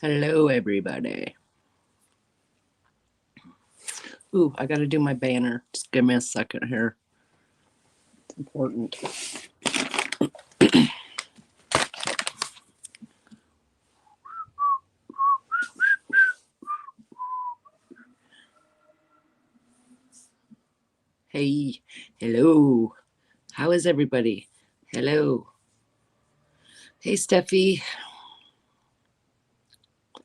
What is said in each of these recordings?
Hello, everybody. Ooh, I gotta do my banner. Just give me a second here. It's important. Hey, hello. How is everybody? Hello. Hey, Steffi.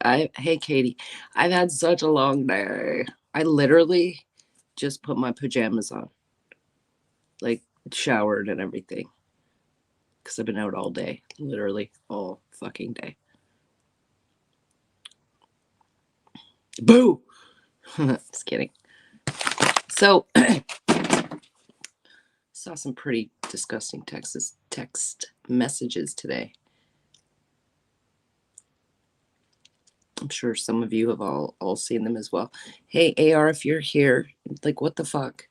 Hey, Katie. I've had such a long day. I literally just put my pajamas on, like showered and everything, because I've been out all day, literally all fucking day. Boo! Just kidding. So, saw some pretty disgusting text messages today. I'm sure some of you have all seen them as well. Hey, AR, if you're here, like, what the fuck?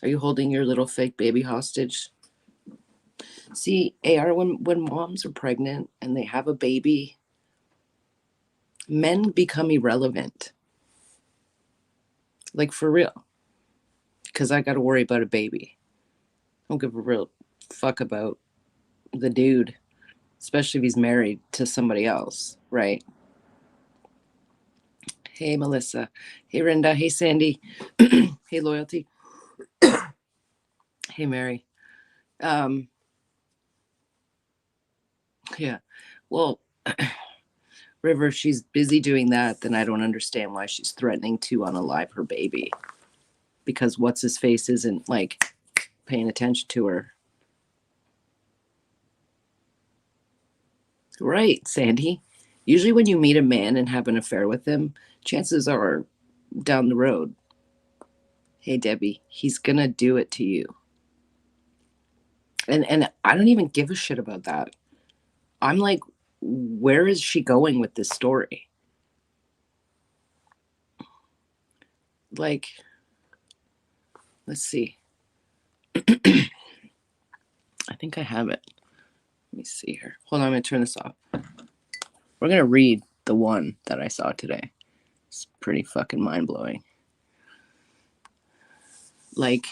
Are you holding your little fake baby hostage? See, AR, when moms are pregnant and they have a baby, men become irrelevant. Like, for real. Because I got to worry about a baby. I don't give a real fuck about the dude, especially if he's married to somebody else, right? Hey, Melissa. Hey, Rinda. Hey, Sandy. Hey, Loyalty. Hey, Mary. Um, yeah. Well, River, if she's busy doing that, then I don't understand why she's threatening to unalive her baby. Because what's his face isn't like paying attention to her. Right, Sandy. Usually, when you meet a man and have an affair with him, chances are down the road. Hey, Debbie, he's gonna do it to you. And I don't even give a shit about that. I'm like, where is she going with this story? Like, let's see. I think I have it. Let me see here. Hold on, I'm gonna turn this off. We're gonna read the one that I saw today. It's pretty fucking mind blowing. Like,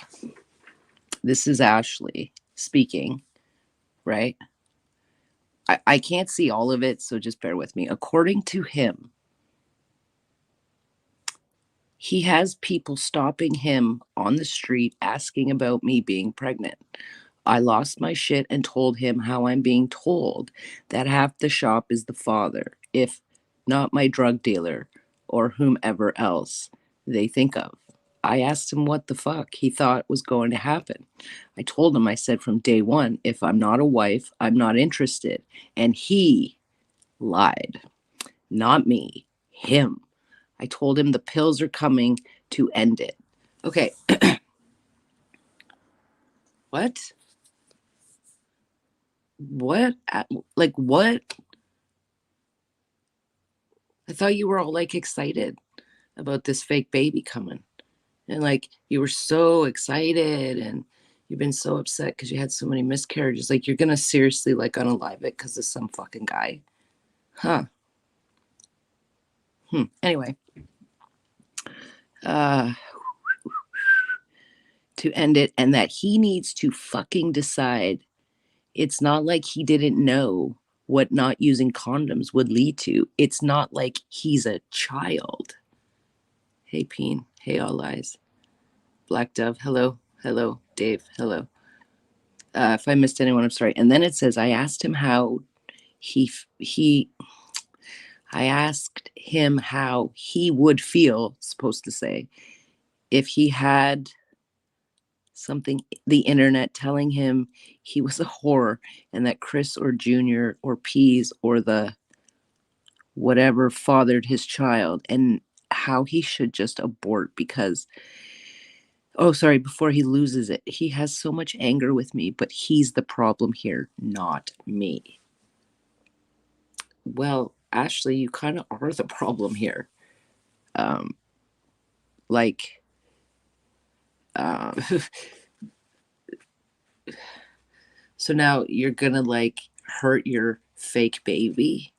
this is Ashley speaking, right? I can't see all of it, so just bear with me. According to him, he has people stopping him on the street asking about me being pregnant. I lost my shit and told him how I'm being told that half the shop is the father, if not my drug dealer or whomever else they think of. I asked him what the fuck he thought was going to happen. I told him, I said from day one, if I'm not a wife, I'm not interested. And he lied. Not me, him. I told him the pills are coming to end it. Okay. What? What? Like, what? I thought you were all like excited about this fake baby coming. And like, you were so excited and you've been so upset because you had so many miscarriages. Like, you're going to seriously like unalive it because of some fucking guy. Huh. Anyway, uh, to end it, and that he needs to fucking decide. It's not like he didn't know what not using condoms would lead to. It's not like he's a child. Hey, Peen. Hey, All Eyes. Black Dove. Hello. Hello. Dave. Hello. If I missed anyone, I'm sorry. And then it says, he he I asked him how he would feel, supposed to say, if he had something, the internet telling him he was a whore and that Chris or Junior or Peas or the whatever fathered his child, and how he should just abort because, oh, sorry, before he loses it. He has so much anger with me, but he's the problem here, not me. Well, Ashley, you kind of are the problem here. Um, like, uh, so now you're gonna like hurt your fake baby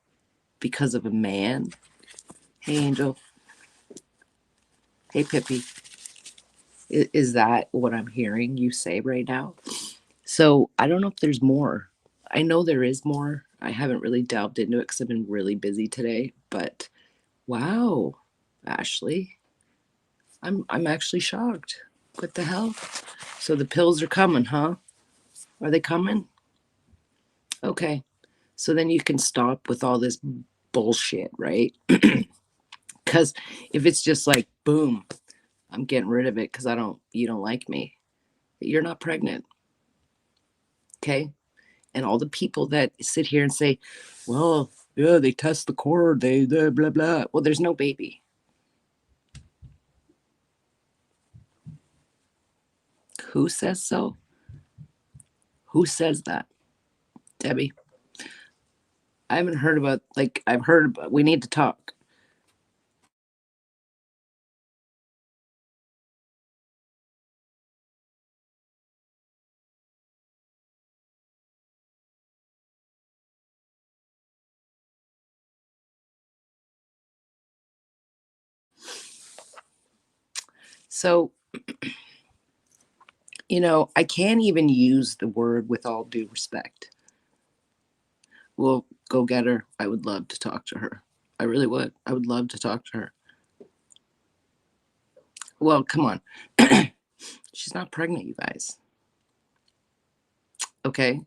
because of a man. Hey, Angel. Hey, Pippi. Is that what I'm hearing you say right now? So I don't know if there's more. I know there is more. I haven't really delved into it because I've been really busy today. But wow, Ashley, I'm actually shocked. What the hell? So the pills are coming, huh? Are they coming? Okay. So then you can stop with all this bullshit, right? Because if it's just like, boom, I'm getting rid of it because you don't like me, you're not pregnant. Okay. And all the people that sit here and say, well, yeah, they test the cord, they blah, blah, blah. Well, there's no baby. Who says so? Who says that? Debbie. I haven't heard about, I've heard about, we need to talk. So, I can't even use the word with all due respect. Well, go get her. I would love to talk to her. I really would. I would love to talk to her. Well, come on. She's not pregnant, you guys. Okay.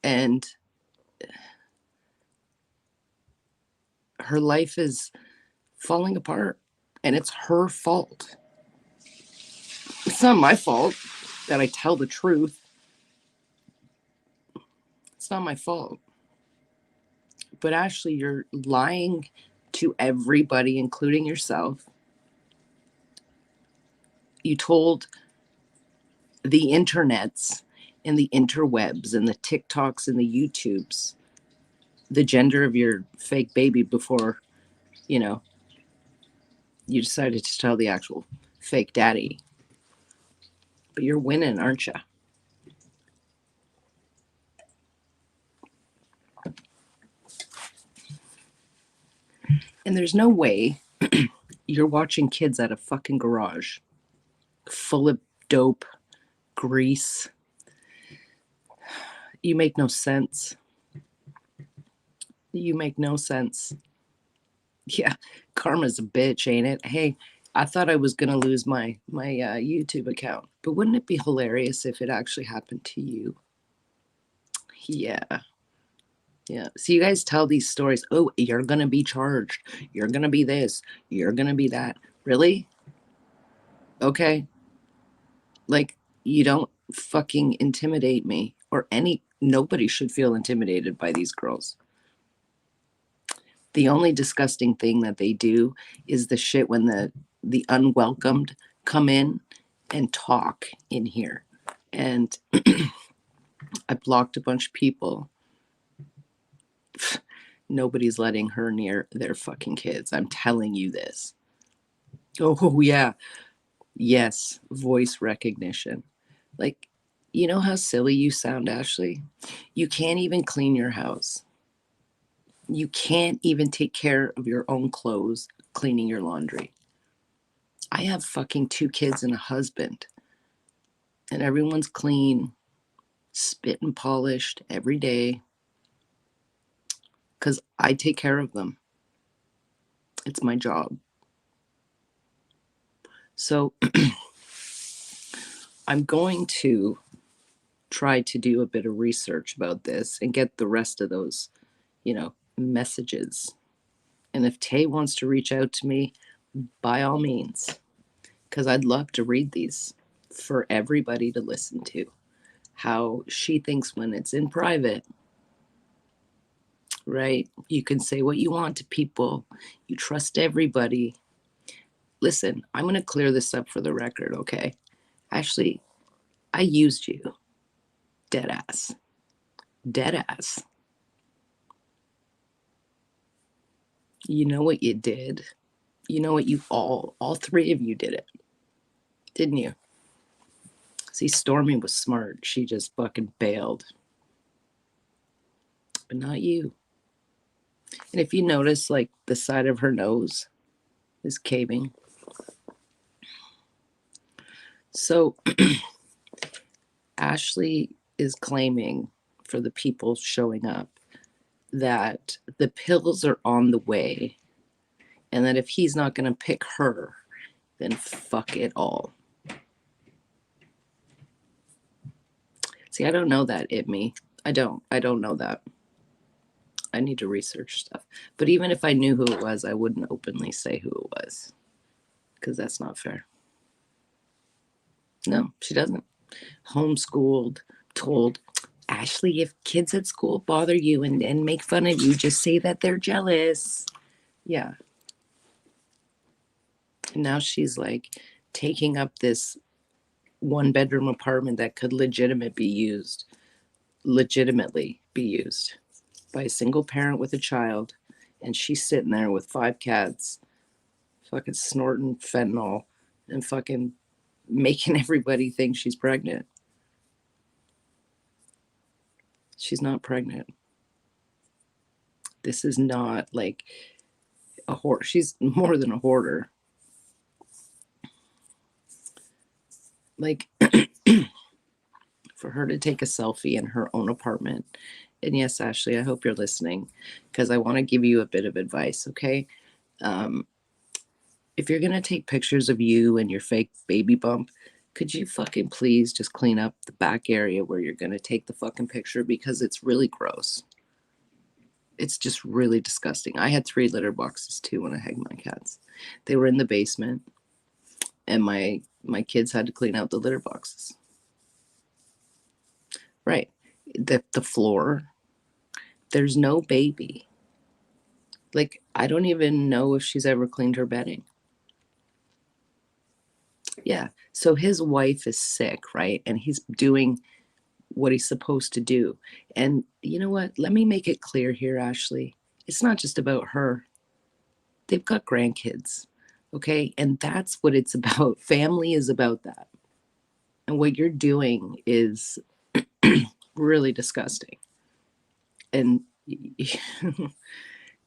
And her life is falling apart. And it's her fault. It's not my fault that I tell the truth. It's not my fault. But Ashley, you're lying to everybody, including yourself. You told the internets and the interwebs and the TikToks and the YouTubes the gender of your fake baby before, you know, you decided to tell the actual fake daddy. But you're winning, aren't you? And there's no way you're watching kids at a fucking garage full of dope, grease. You make no sense. You make no sense. Yeah, karma's a bitch, ain't it? Hey, I thought I was gonna lose my YouTube account, but wouldn't it be hilarious if it actually happened to you? Yeah, yeah. So you guys tell these stories. Oh, you're gonna be charged. You're gonna be this. You're gonna be that. Really? Okay. Like you don't fucking intimidate me or any. Nobody should feel intimidated by these girls. The only disgusting thing that they do is the shit when the unwelcomed come in and talk in here. And I blocked a bunch of people. Nobody's letting her near their fucking kids. I'm telling you this. Oh, yeah. Yes. Voice recognition. Like, you know how silly you sound, Ashley? You can't even clean your house. You can't even take care of your own clothes, cleaning your laundry. I have fucking 2 kids and a husband, and everyone's clean, spit and polished every day because I take care of them. It's my job. So I'm going to try to do a bit of research about this and get the rest of those, messages. And if Tay wants to reach out to me, by all means, because I'd love to read these for everybody to listen to. How she thinks when it's in private, right? You can say what you want to people, you trust everybody. Listen, I'm going to clear this up for the record, okay? Actually, I used you. Dead ass. Dead ass. You know what you did? You know what, you all 3 of you did it, didn't you? See, Stormy was smart. She just fucking bailed. But not you. And if you notice, like, the side of her nose is caving. So Ashley is claiming, for the people showing up, that the pills are on the way, and that if he's not going to pick her, then fuck it all. See, I don't know that, me. I don't know that. I need to research stuff. But even if I knew who it was, I wouldn't openly say who it was, because that's not fair. No, she doesn't. Homeschooled, told, Ashley, if kids at school bother you and make fun of you, just say that they're jealous. Yeah. And now she's like taking up this 1-bedroom apartment that could legitimately be used by a single parent with a child. And she's sitting there with 5 cats, fucking snorting fentanyl and fucking making everybody think she's pregnant. She's not pregnant. This is not like a hoarder. She's more than a hoarder. Like, for her to take a selfie in her own apartment. And yes, Ashley, I hope you're listening, because I want to give you a bit of advice, okay? If you're going to take pictures of you and your fake baby bump, could you fucking please just clean up the back area where you're going to take the fucking picture, because it's really gross. It's just really disgusting. I had 3 litter boxes too when I hanged my cats. They were in the basement, and my kids had to clean out the litter boxes. Right. The floor, there's no baby. Like, I don't even know if she's ever cleaned her bedding. Yeah. So his wife is sick, right? And he's doing what he's supposed to do. And you know what? Let me make it clear here, Ashley. It's not just about her. They've got grandkids. Okay. And that's what it's about. Family is about that. And what you're doing is really disgusting. And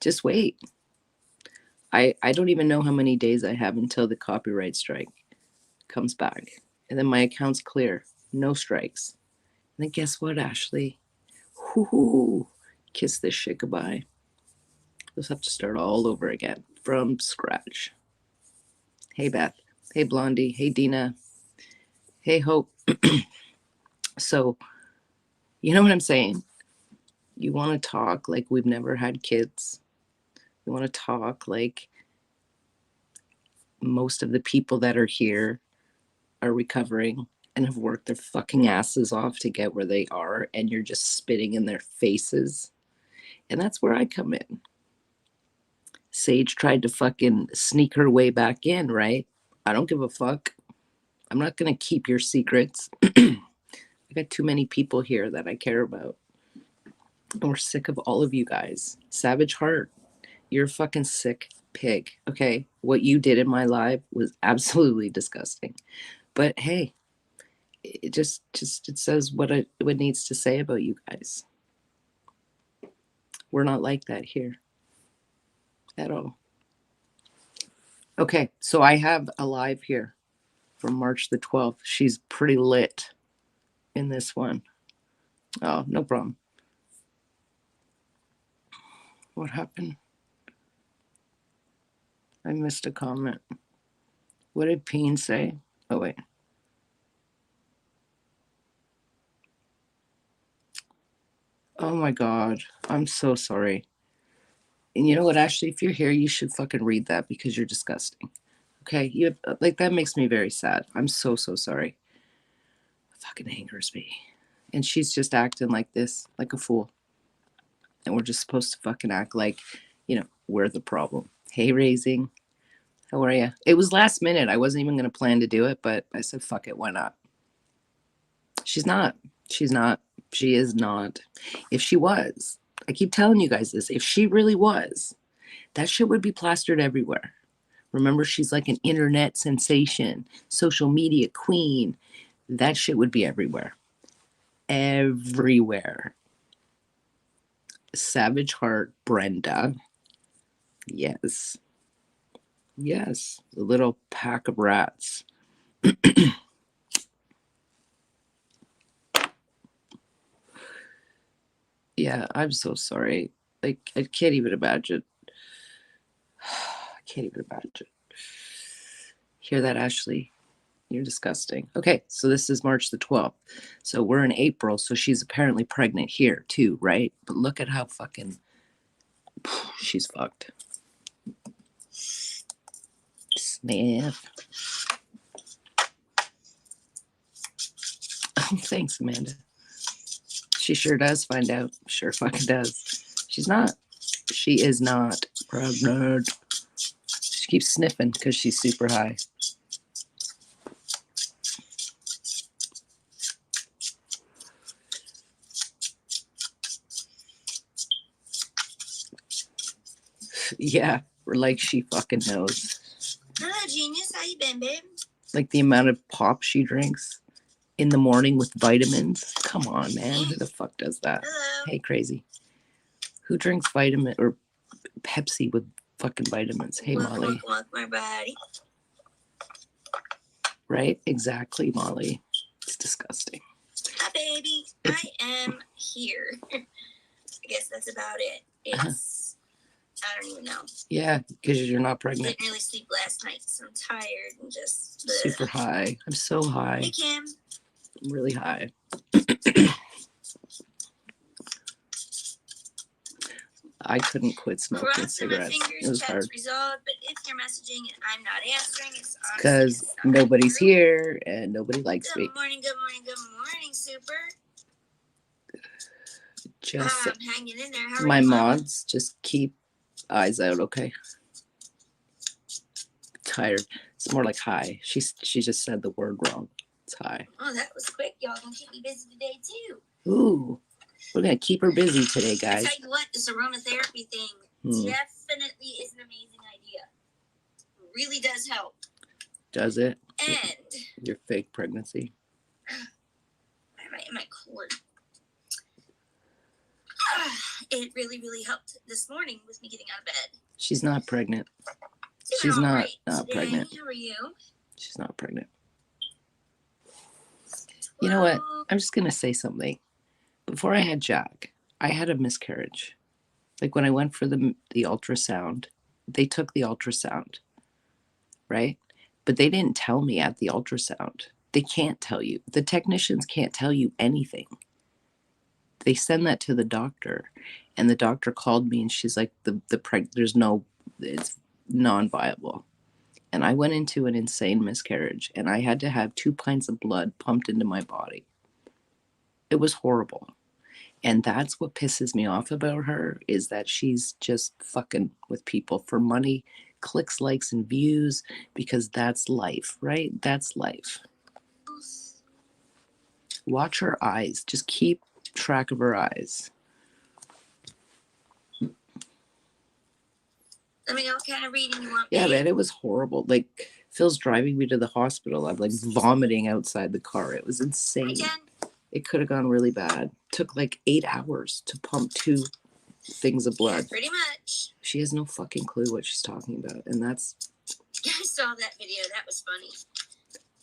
just wait. I don't even know how many days I have until the copyright strike comes back. And then my account's clear. No strikes. And then guess what, Ashley? Whoo, kiss this shit goodbye. We'll have to start all over again from scratch. Hey, Beth. Hey, Blondie. Hey, Dina. Hey, Hope. So, you know what I'm saying? You want to talk like we've never had kids. You want to talk like most of the people that are here are recovering and have worked their fucking asses off to get where they are, and you're just spitting in their faces. And that's where I come in. Sage tried to fucking sneak her way back in, right? I don't give a fuck. I'm not going to keep your secrets. I got too many people here that I care about. And we're sick of all of you guys. Savage Heart, you're a fucking sick pig, okay? What you did in my life was absolutely disgusting. But hey, it just it says what it needs to say about you guys. We're not like that here at all. Okay, so I have a live here from March the 12th. She's pretty lit in this one. Oh, no problem. What happened? I missed a comment. What did Peen say? Oh, wait. Oh my God. I'm so sorry. And you know what, Ashley? If you're here, you should fucking read that, because you're disgusting. Okay? You like, that makes me very sad. I'm so sorry. It fucking angers me. And she's just acting like this, like a fool. And we're just supposed to fucking act like, we're the problem. Hey, Raising. How are you? It was last minute. I wasn't even going to plan to do it, but I said, fuck it. Why not? She's not. She's not. She is not. If she was, I keep telling you guys this, if she really was, that shit would be plastered everywhere. Remember, she's like an internet sensation, social media queen. That shit would be everywhere. Everywhere. Savage Heart Brenda. Yes. Yes. The little pack of rats. Yeah, I'm so sorry. Like, I can't even imagine. I can't even imagine. Hear that, Ashley? You're disgusting. Okay, so this is March the 12th. So we're in April, so she's apparently pregnant here too, right? But look at how fucking she's fucked. Sniff. Oh, thanks, Amanda. She sure does find out. Sure fucking does. She's not. She is not pregnant. She keeps sniffing because she's super high. Yeah, like she fucking knows. Hello, genius. How you been, babe? Like the amount of pop she drinks in the morning with vitamins. Come on, man. Who the fuck does that? Hello. Hey, crazy. Who drinks vitamin or Pepsi with fucking vitamins? Hey, welcome, Molly. Welcome, my buddy. Right? Exactly, Molly. It's disgusting. Hi, baby. I am here. I guess that's about it. It's, I don't even know. Yeah, because you're not pregnant. Didn't really sleep last night, so I'm tired and just super high. I'm so high. Hey, Kim. I'm really high. I couldn't quit smoking cigarettes. It was hard. Resolved, but if you're messaging and I'm not answering, it's because nobody's here and nobody likes me. Good morning, good morning, good morning, super. Just I'm hanging in there. How are my you, mods just keep eyes out, okay? Tired. It's more like high. She just said the word wrong. It's high. Oh, that was quick. Y'all gonna keep me busy today too. Ooh. We're going to keep her busy today, guys. I tell you what, this aromatherapy thing definitely is an amazing idea. It really does help. Does it? And your fake pregnancy. My cord. It really, really helped this morning with me getting out of bed. She's not pregnant. She's not pregnant. How are you? She's not pregnant. You know what? I'm just going to say something. Before I had Jack, I had a miscarriage. Like when I went for the ultrasound, they took the ultrasound, right? But they didn't tell me at the ultrasound. They can't tell you. The technicians can't tell you anything. They send that to the doctor, and the doctor called me and she's like, it's non-viable. And I went into an insane miscarriage and I had to have 2 pints of blood pumped into my body. It was horrible. And that's what pisses me off about her, is that she's just fucking with people for money, clicks, likes, and views, because that's life, right? That's life. Watch her eyes. Just keep track of her eyes. Let me know what kind of reading you want. Yeah, man, it was horrible. Like, Phil's driving me to the hospital. I'm like vomiting outside the car. It was insane. It could have gone really bad. Took like 8 hours to pump 2 things of blood. Yeah, pretty much. She has no fucking clue what she's talking about. And that's... I saw that video. That was funny.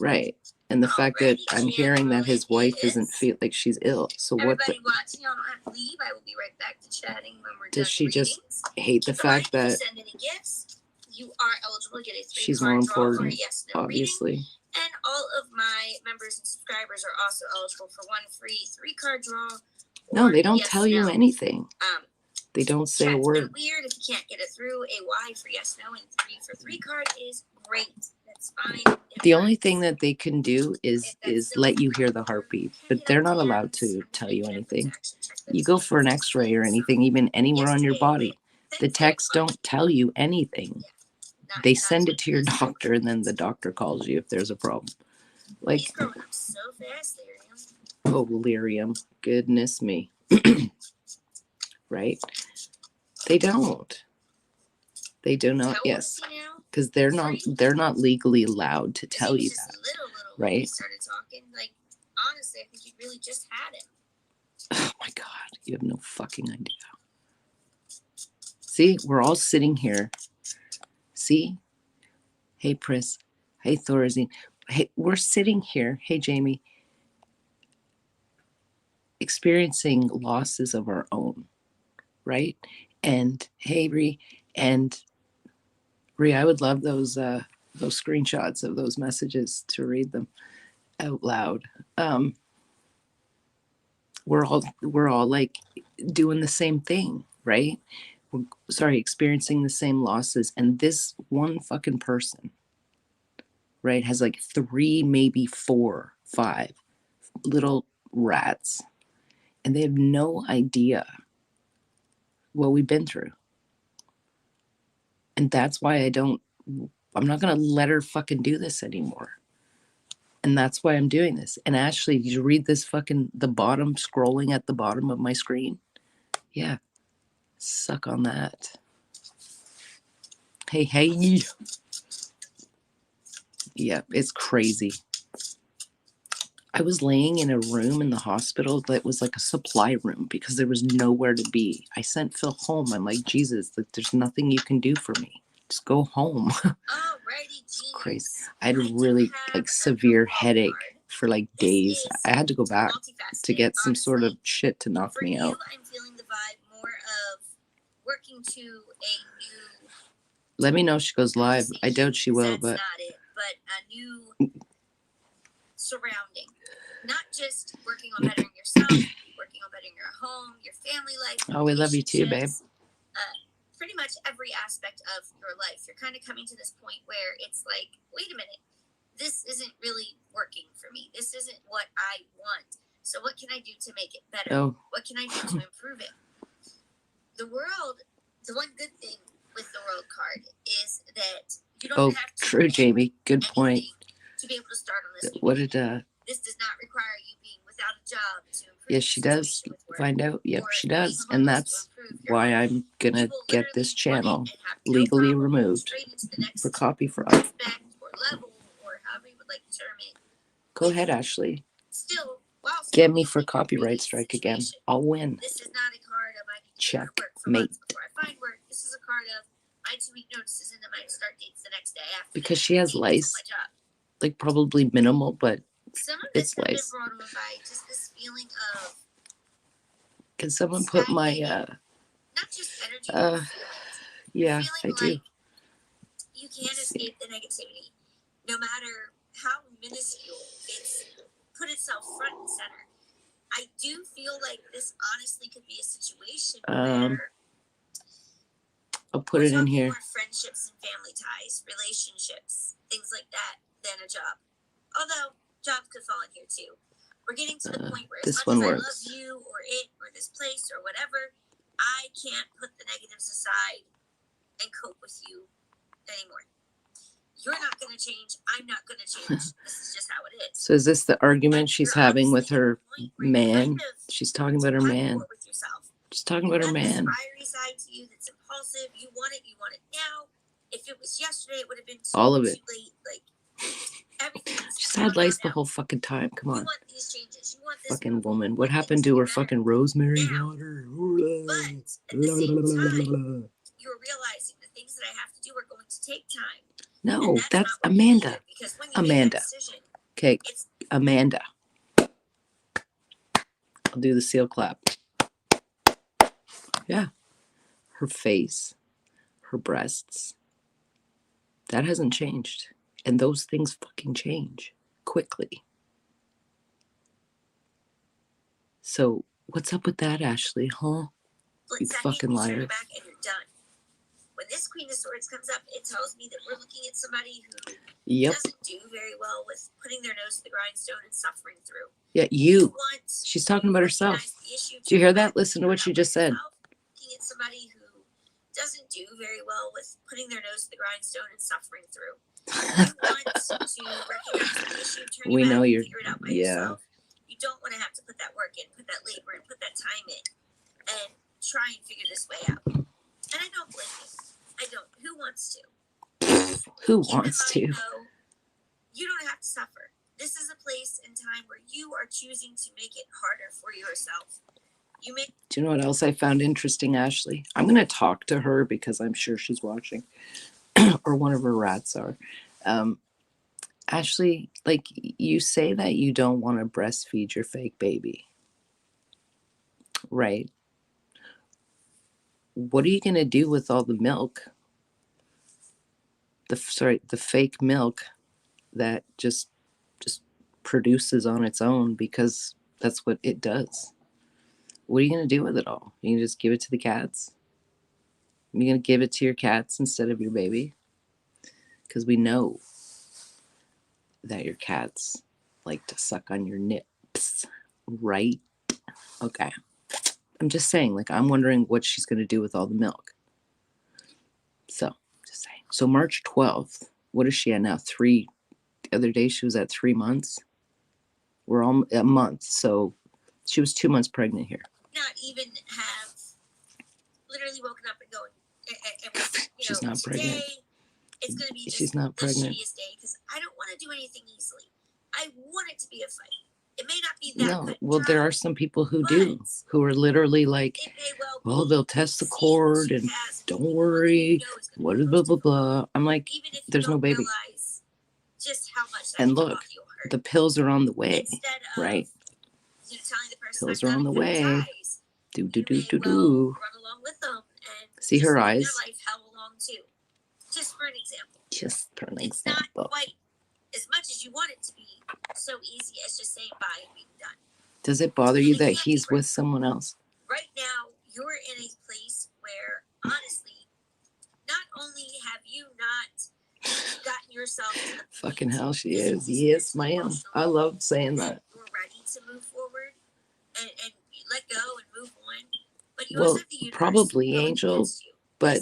Right. And the fact that I'm hearing that his wife isn't feel like she's ill. So everybody watching, y'all don't have to leave. I will be right back to chatting when we're done. Does she just hate the fact that send any gifts? You are eligible to get a 3-card she's more important, yes, no obviously. Reading. And all of my members and subscribers are also eligible for 1 free 3-card draw. No, they don't tell you anything. They don't say a word. Weird if you can't get it through. A Y for yes, no, and 3 for 3 card is great. That's fine. The only thing that they can do is let you hear the heartbeat, but they're not allowed to tell you anything. You go for an X-ray or anything, even anywhere on your body, the techs don't tell you anything. They send it to your doctor, and then the doctor calls you if there's a problem. Like, he's growing up so fast, Lyrium. Oh, Lyrium, goodness me. Right? They don't. They do not. Yes, because they're not legally allowed to tell you that. Little, right? He started talking. Like, honestly, I think you really just had him. Oh my God, you have no fucking idea. See, we're all sitting here. See? Hey, Pris. Hey, Thorazine. Hey, we're sitting here. Hey, Jamie. Experiencing losses of our own, right? And hey, Ree, and Ree, I would love those screenshots of those messages to read them out loud. We're all like doing the same thing, right? Experiencing the same losses, and this one fucking person, right, has like 3, maybe 4, 5 little rats, and they have no idea what we've been through. And that's why I'm not gonna let her fucking do this anymore. And that's why I'm doing this. And Ashley, did you read this fucking the bottom, scrolling at the bottom of my screen? Yeah. Suck on that. Hey. Yeah, it's crazy. I was laying in a room in the hospital that was like a supply room because there was nowhere to be. I sent Phil home. I'm like, Jesus, like, there's nothing you can do for me. Just go home. It's crazy. I had a really like severe headache for like days. I had to go back to get some sort of shit to knock me out. I'm feeling the vibe more of working to a new. Let me know if she goes live. I doubt she will, but. That's not it, but a new surrounding. Not just working on bettering yourself, working on bettering your home, your family life. Oh, we love you too, babe. Pretty much every aspect of your life. You're kind of coming to this point where it's like, wait a minute, this isn't really working for me. This isn't what I want. So what can I do to make it better? Oh. What can I do to improve it? The world, the one good thing with the world card is that you don't have to. Oh, true, Jamie. Good point. To be able to start on this. What did this does not require you being without a job to improve. Yes, she does. Find out. Yep, she does. And that's why I'm gonna get this channel legally removed for copy fraud. Go ahead, Ashley. Get me for copyright strike again. I'll win. This is not a card of checkmate. This is a card of my 2-week notices and then my start date's the next day after. Because she has lice. Like probably minimal, but it's lice. Just this feeling of. Can someone put my not just energy, yeah, I do. Like you can't escape the negativity, no matter how minuscule. It's put itself front and center. I do feel like this honestly could be a situation where I'll put it in here. More friendships and family ties, relationships, things like that, than a job. Although jobs could fall in here too. We're getting to the point where as much as I love you or it or this place or whatever, I can't put the negatives aside and cope with you anymore. You're not going to change. I'm not going to change. This is just how it is. So is this the argument she's having with her man? She's talking about her man. She's talking about her man. Fiery side to you that's impulsive. You want it now. If it was yesterday, it would have been all of it. Too late. Like everything. She's had lice the whole fucking time. Come on. You want these changes. You want this fucking woman. What happened to her fucking rosemary water? But at the same time, you're realizing the things that I have to do are going to take time. No, that's Amanda. Amanda. Okay, Amanda. I'll do the seal clap. Yeah. Her face, her breasts. That hasn't changed. And those things fucking change quickly. So, what's up with that, Ashley, huh? You fucking liar. When this Queen of Swords comes up, it tells me that we're looking at somebody who doesn't do very well with putting their nose to the grindstone and suffering through. Yeah, you. She's talking about herself. Do you hear that? Listen to what she just said. Looking at somebody who doesn't do very well with putting their nose to the grindstone and suffering through. You want to recognize the issue, turn we know you're, figure it out by yourself. You don't want to have to put that work in, put that labor in, put that time in, and try and figure this way out. And I don't blame you. I don't. Who wants to? Who wants to? You don't have to suffer. This is a place and time where you are choosing to make it harder for yourself. Do you know what else I found interesting, Ashley? I'm going to talk to her because I'm sure she's watching, or one of her rats are. Ashley, like, you say that you don't want to breastfeed your fake baby, right? What are you going to do with all the milk? The fake milk that just produces on its own because that's what it does. What are you going to do with it all? You can just give it to the cats? You're going to give it to your cats instead of your baby? Because we know that your cats like to suck on your nips, right? Okay. I'm just saying, like, I'm wondering what she's going to do with all the milk. So, just saying. So, March 12th, what is she at now? The other day she was at 3 months. We're all a month. So, she was 2 months pregnant here. Not even have literally woken up and going, she's not pregnant. It's going to be just she's not pregnant. The shittiest day because I don't want to do anything easily. I want it to be a fight. It may not be that. No, well, there are some people who do, who are literally like, well, they'll test the cord and don't worry, what is blah, blah, blah. I'm like, there's no baby. Just how much and look, the pills are on the way, right? Pills are on the way. Do. See her eyes. Just for an example. It's not quite as much as you want it to be so easy as just saying bye and being done. Does it bother you that he's with someone else? Right now, you're in a place where, honestly, not only have you not gotten yourself to the fucking hell, she is. Yes, ma'am. I love saying that. You're ready to move forward and let go and move on. But you well, also have the universe probably, Angel. But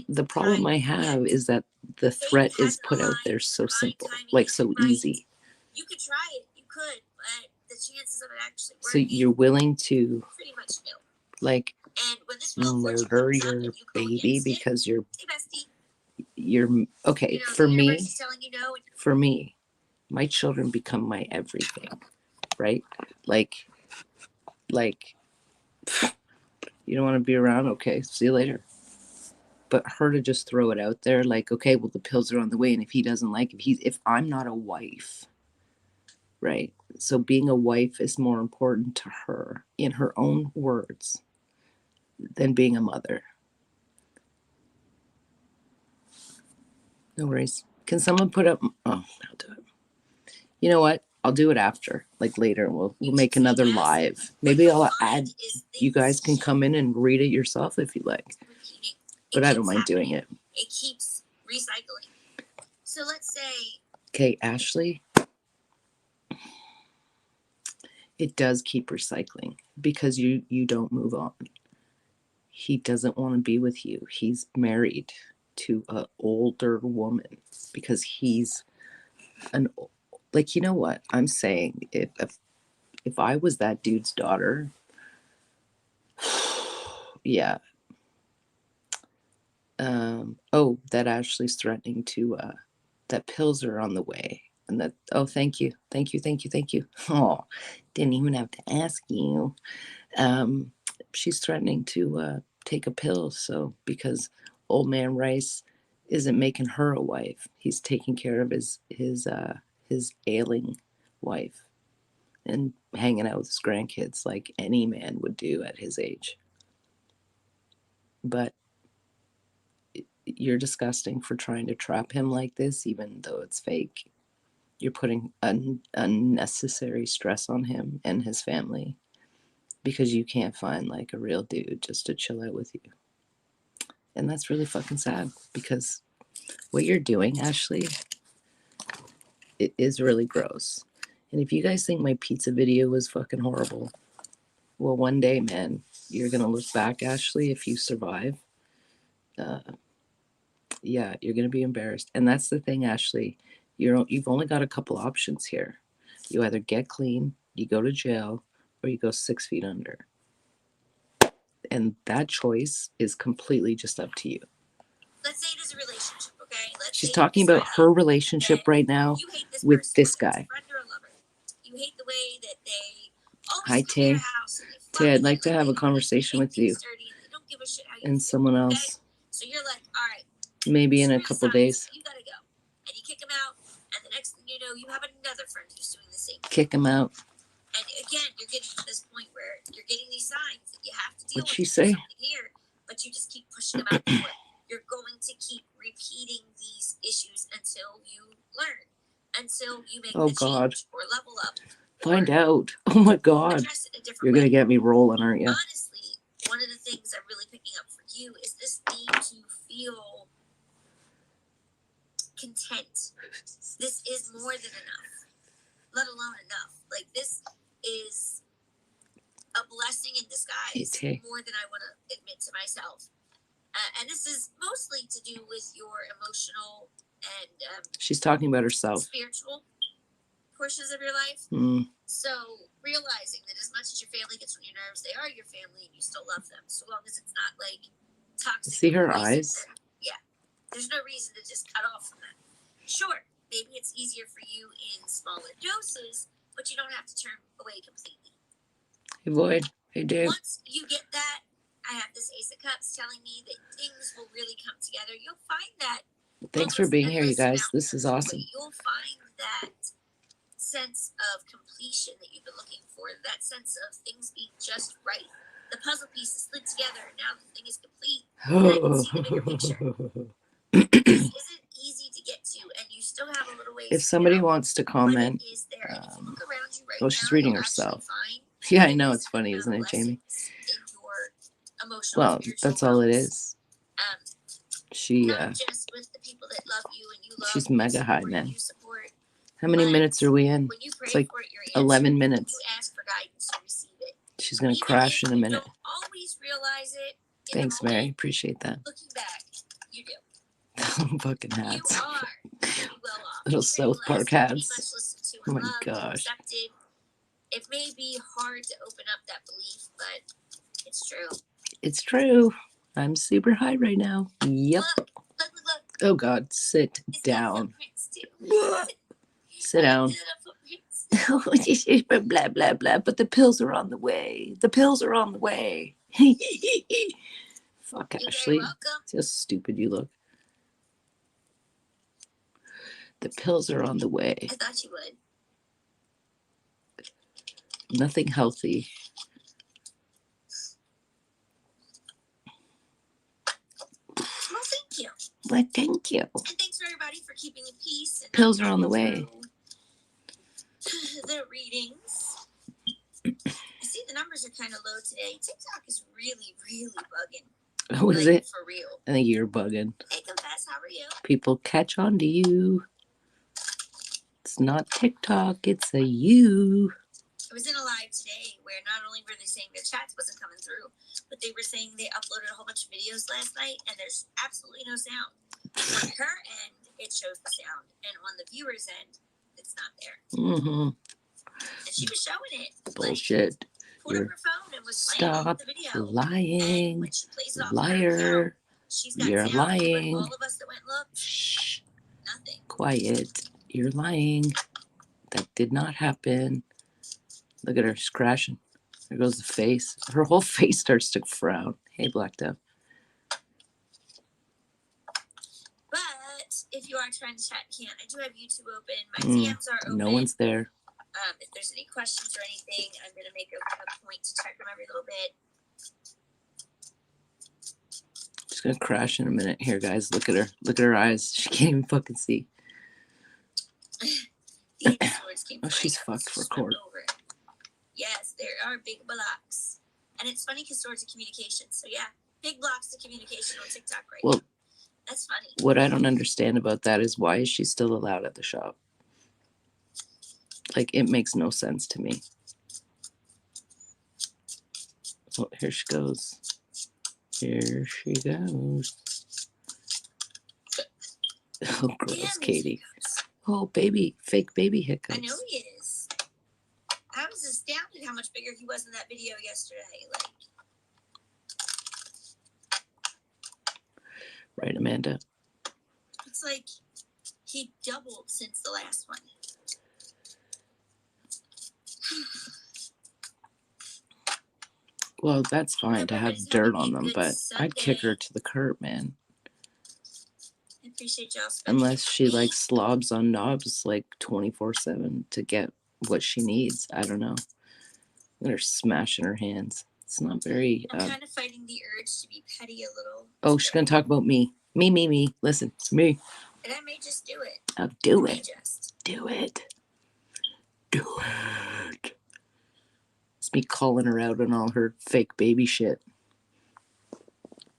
the problem I have is that the threat is put out there so simple, like so easy. You could try it, you could, but the chances of it actually working. So you're willing to pretty much nil. Like murder your baby because you're okay. For me, my children become my everything, right? Like you don't want to be around. Okay, see you later. But her to just throw it out there, like, okay, well, the pills are on the way, and if he doesn't like, if I'm not a wife, right? So being a wife is more important to her, in her own words, than being a mother. No worries. Can someone put up? Oh, I'll do it. You know what? I'll do it after, like later. We'll make another live. Maybe I'll add. You guys can come in and read it yourself if you like. But I don't mind doing it. It keeps recycling. So let's say. Okay, Ashley. It does keep recycling because you don't move on. He doesn't want to be with you. He's married to an older woman because he's like, you know what I'm saying? If I was that dude's daughter, yeah. That Ashley's threatening to that pills are on the way, and that thank you. Oh, didn't even have to ask you. She's threatening to take a pill, so because old man Rice isn't making her a wife, he's taking care of his ailing wife and hanging out with his grandkids like any man would do at his age. But you're disgusting for trying to trap him like this, even though it's fake. You're putting unnecessary stress on him and his family because you can't find like a real dude just to chill out with you. And that's really fucking sad because what you're doing, Ashley, it is really gross. And if you guys think my pizza video was fucking horrible, well, one day, man, you're gonna look back, Ashley, if you survive. Yeah, you're gonna be embarrassed. And that's the thing, Ashley. You've only got a couple options here. You either get clean, you go to jail, or you go 6 feet under. And that choice is completely just up to you. Let's say it is a relationship, okay? She's talking about her relationship right now with this guy. You hate the way that they always Hi, come to your house and they Tay, I'd like to have a conversation with you and someone else. So you're like, all right, maybe in a couple days. You gotta go. And you kick him out, and the next thing you know, you have another friend who's doing the same thing. Kick him out. And again, you're getting to this point where you're getting these signs that you have to deal What'd with she say? something here, but you just keep pushing them out the door. You're going to keep repeating these issues until you learn, until you make the change or level up. Find out. Oh my God. You're going to get me rolling, aren't you? Honestly, one of the things I'm really picking up for you is this need to feel content. This is more than enough, let alone enough. Like, this is a blessing in disguise more than I want to admit to myself. And this is mostly to do with your emotional and she's talking about herself. Spiritual portions of your life. So realizing that as much as your family gets on your nerves, they are your family and you still love them. So long as it's not like toxic. See her eyes? Yeah. There's no reason to just cut off from that. Sure, maybe it's easier for you in smaller doses, but you don't have to turn away completely. Hey, Boyd. Hey, Dave. Once you get that, I have this Ace of Cups telling me that things will really come together. You'll find that. Thanks for being here, you guys. This is awesome. You'll find that sense of completion that you've been looking for, that sense of things being just right. The puzzle pieces slid together, and now the thing is complete. And I can see the bigger picture. This isn't easy to get to, and you still have a little ways. If somebody wants to comment, well, she's reading herself. Yeah, I know. It's funny, isn't it, Jamie? Well, that's all it is. She, she's mega high, man. How many minutes are we in? It's like 11 minutes. She's going to crash in a minute. Thanks, Mary. Appreciate that. Looking back, you do. Fucking hats. Little South Park hats. Oh my gosh. It may be hard to open up that belief, but it's true. It's true. I'm super high right now. Yep. Look. Oh God, sit down. Sit down. Blah, blah, blah. But the pills are on the way. The pills are on the way. Fuck, Ashley. See how stupid you look. The pills are on the way. I thought you would. Nothing healthy. Well, thank you. Well, thank you. And thanks for everybody for keeping the peace. And pills are on the way. The readings. I see the numbers are kind of low today. TikTok is really, really bugging. Oh, is it? For real. I think you're bugging. Hey, Confess, how are you? People catch on to you. It's not TikTok, it's a you. I was in a live today where not only were they saying their chats wasn't coming through, but they were saying they uploaded a whole bunch of videos last night and there's absolutely no sound. On her end, it shows the sound, and on the viewer's end, it's not there. Mm-hmm. And she was showing it. Bullshit. Pulled up her phone and was playing the video. Lying. When she plays it off Liar. She's got You're sound, lying. all of us that went look. Shh. Nothing. Quiet. You're lying. That did not happen. Look at her. She's crashing. There goes the face. Her whole face starts to frown. Hey, Black Dove. But if you are trying to chat, can't. I do have YouTube open. My DMs are open. No one's there. If there's any questions or anything, I'm going to make a point to check them every little bit. She's going to crash in a minute. Here, guys. Look at her. Look at her eyes. She can't even fucking see. Oh, she's fucked for court. Yes, there are big blocks. And it's funny because Swords of Communication. So, yeah, big blocks to communication on TikTok now. That's funny. What I don't understand about that is why is she still allowed at the shop? Like, it makes no sense to me. Oh, here she goes. Here she goes. Oh, gross, Katie. Oh, baby, fake baby hiccups. I know he is. I was astounded how much bigger he was in that video yesterday. Right, Amanda? It's like he doubled since the last one. Well, that's fine to have dirt on them, but I'd kick her Sunday. to the curb, man. I appreciate y'all spending Unless it she with me. like slobs on knobs like 24/7 to get what she needs. I don't know. They're smashing her hands. It's not very. I'm kind of fighting the urge to be petty a little. Oh, she's gonna talk about me. Me. Listen, me. And I may just do it. I'll do I may it. just. Do it. Do it. It's me calling her out on all her fake baby shit.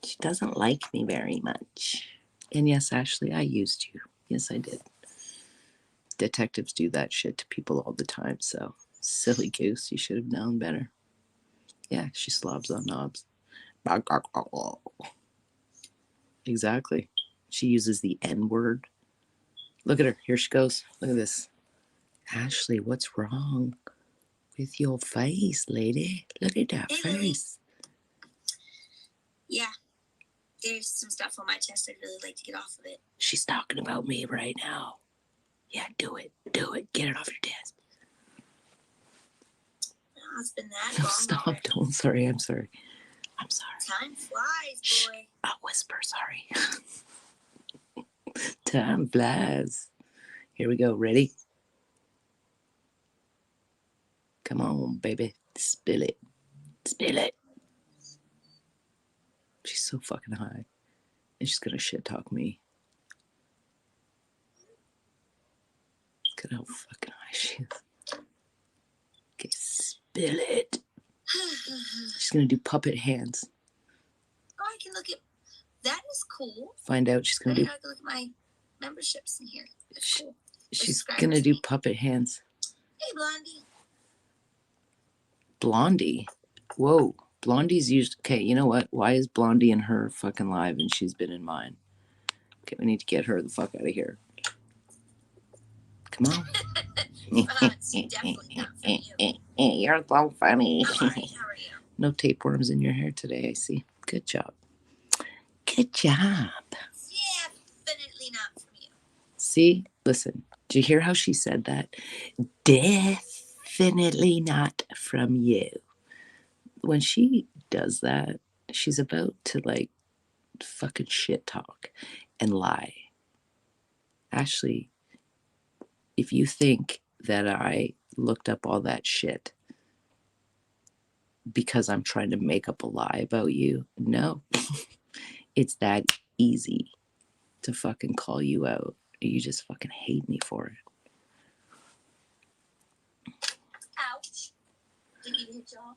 She doesn't like me very much. And yes, Ashley, I used you. Yes, I did. Detectives do that shit to people all the time, so silly goose, you should have known better. Yeah, she slobs on knobs. Exactly. She uses the N word. Look at her. Here she goes. Look at this. Ashley, what's wrong with your face, lady? Look at that face. Yeah. There's some stuff on my chest I'd really like to get off of it. She's talking about me right now. Yeah, do it. Do it. Get it off your desk. Oh, it's been that long. Stop. Already. Don't. Sorry. I'm sorry. I'm sorry. Time flies, Shh. boy. I'll whisper. Sorry. Time flies. Here we go. Ready? Come on, baby. Spill it. Spill it. She's so fucking high. And she's gonna shit talk me. Look at how fucking high she is. Okay, spill it. She's gonna do puppet hands. Oh, I can look at. That is cool. Find out she's gonna do. I can look at my memberships in here. That's cool. She's gonna do puppet hands. Hey, Blondie. Blondie? Whoa. Blondie's used. Okay, you know what? Why is Blondie in her fucking live and she's been in mine? Okay, we need to get her the fuck out of here. Come on. It's definitely not for you. You're so funny. Hi, how are you? No tapeworms in your hair today, I see. Good job. Good job. Definitely not from you. See? Listen. Did you hear how she said that? Definitely not from you. When she does that, she's about to like fucking shit talk and lie. Ashley, if you think that I looked up all that shit because I'm trying to make up a lie about you, no. It's that easy to fucking call you out. You just fucking hate me for it. Ouch. Did you hit y'all?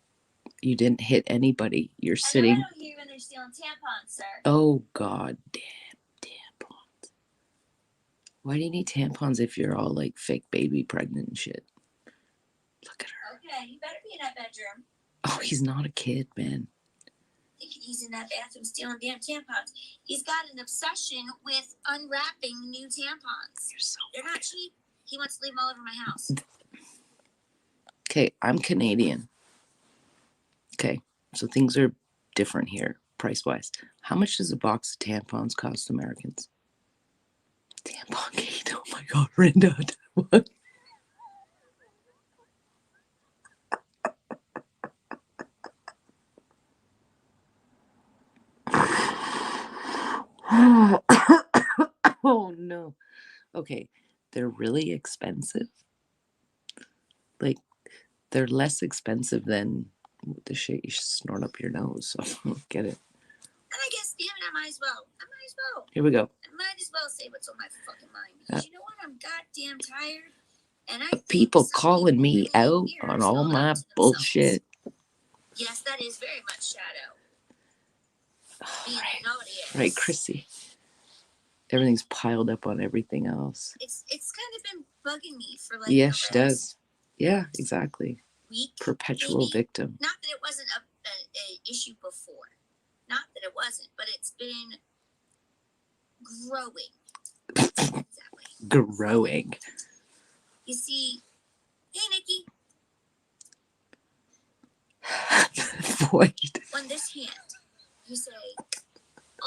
You didn't hit anybody. You're sitting. I don't hear you when they're stealing tampons, sir. Oh, god damn tampons. Why do you need tampons if you're all like fake baby pregnant and shit? Look at her. Okay, you better be in that bedroom. Oh, he's not a kid, man. Thinking he's in that bathroom stealing damn tampons. He's got an obsession with unwrapping new tampons. You're so They're not cheap. He wants to leave them all over my house. Okay, I'm Canadian. Okay, so things are different here, price-wise. How much does a box of tampons cost Americans? Debunking. Oh my god, Brenda. What? Oh no. Okay, they're really expensive. Like, they're less expensive than the shit you snort up your nose. So I don't get it. And I guess, damn it, I might as well. Here we go. I might as well say what's on my fucking mind. Because you know what? I'm goddamn tired. And I think People calling me really out on all my bullshit. Yes, that is very much shadow. Being Right, Chrissy. Everything's piled up on everything else. It's kind of been bugging me for like. Yeah, she does. Yeah, exactly. Week, perpetual maybe. Victim. Not that it wasn't a issue before. Not that it wasn't, but it's been growing. Exactly. Growing. You see, hey Nikki. Void. On this hand, you say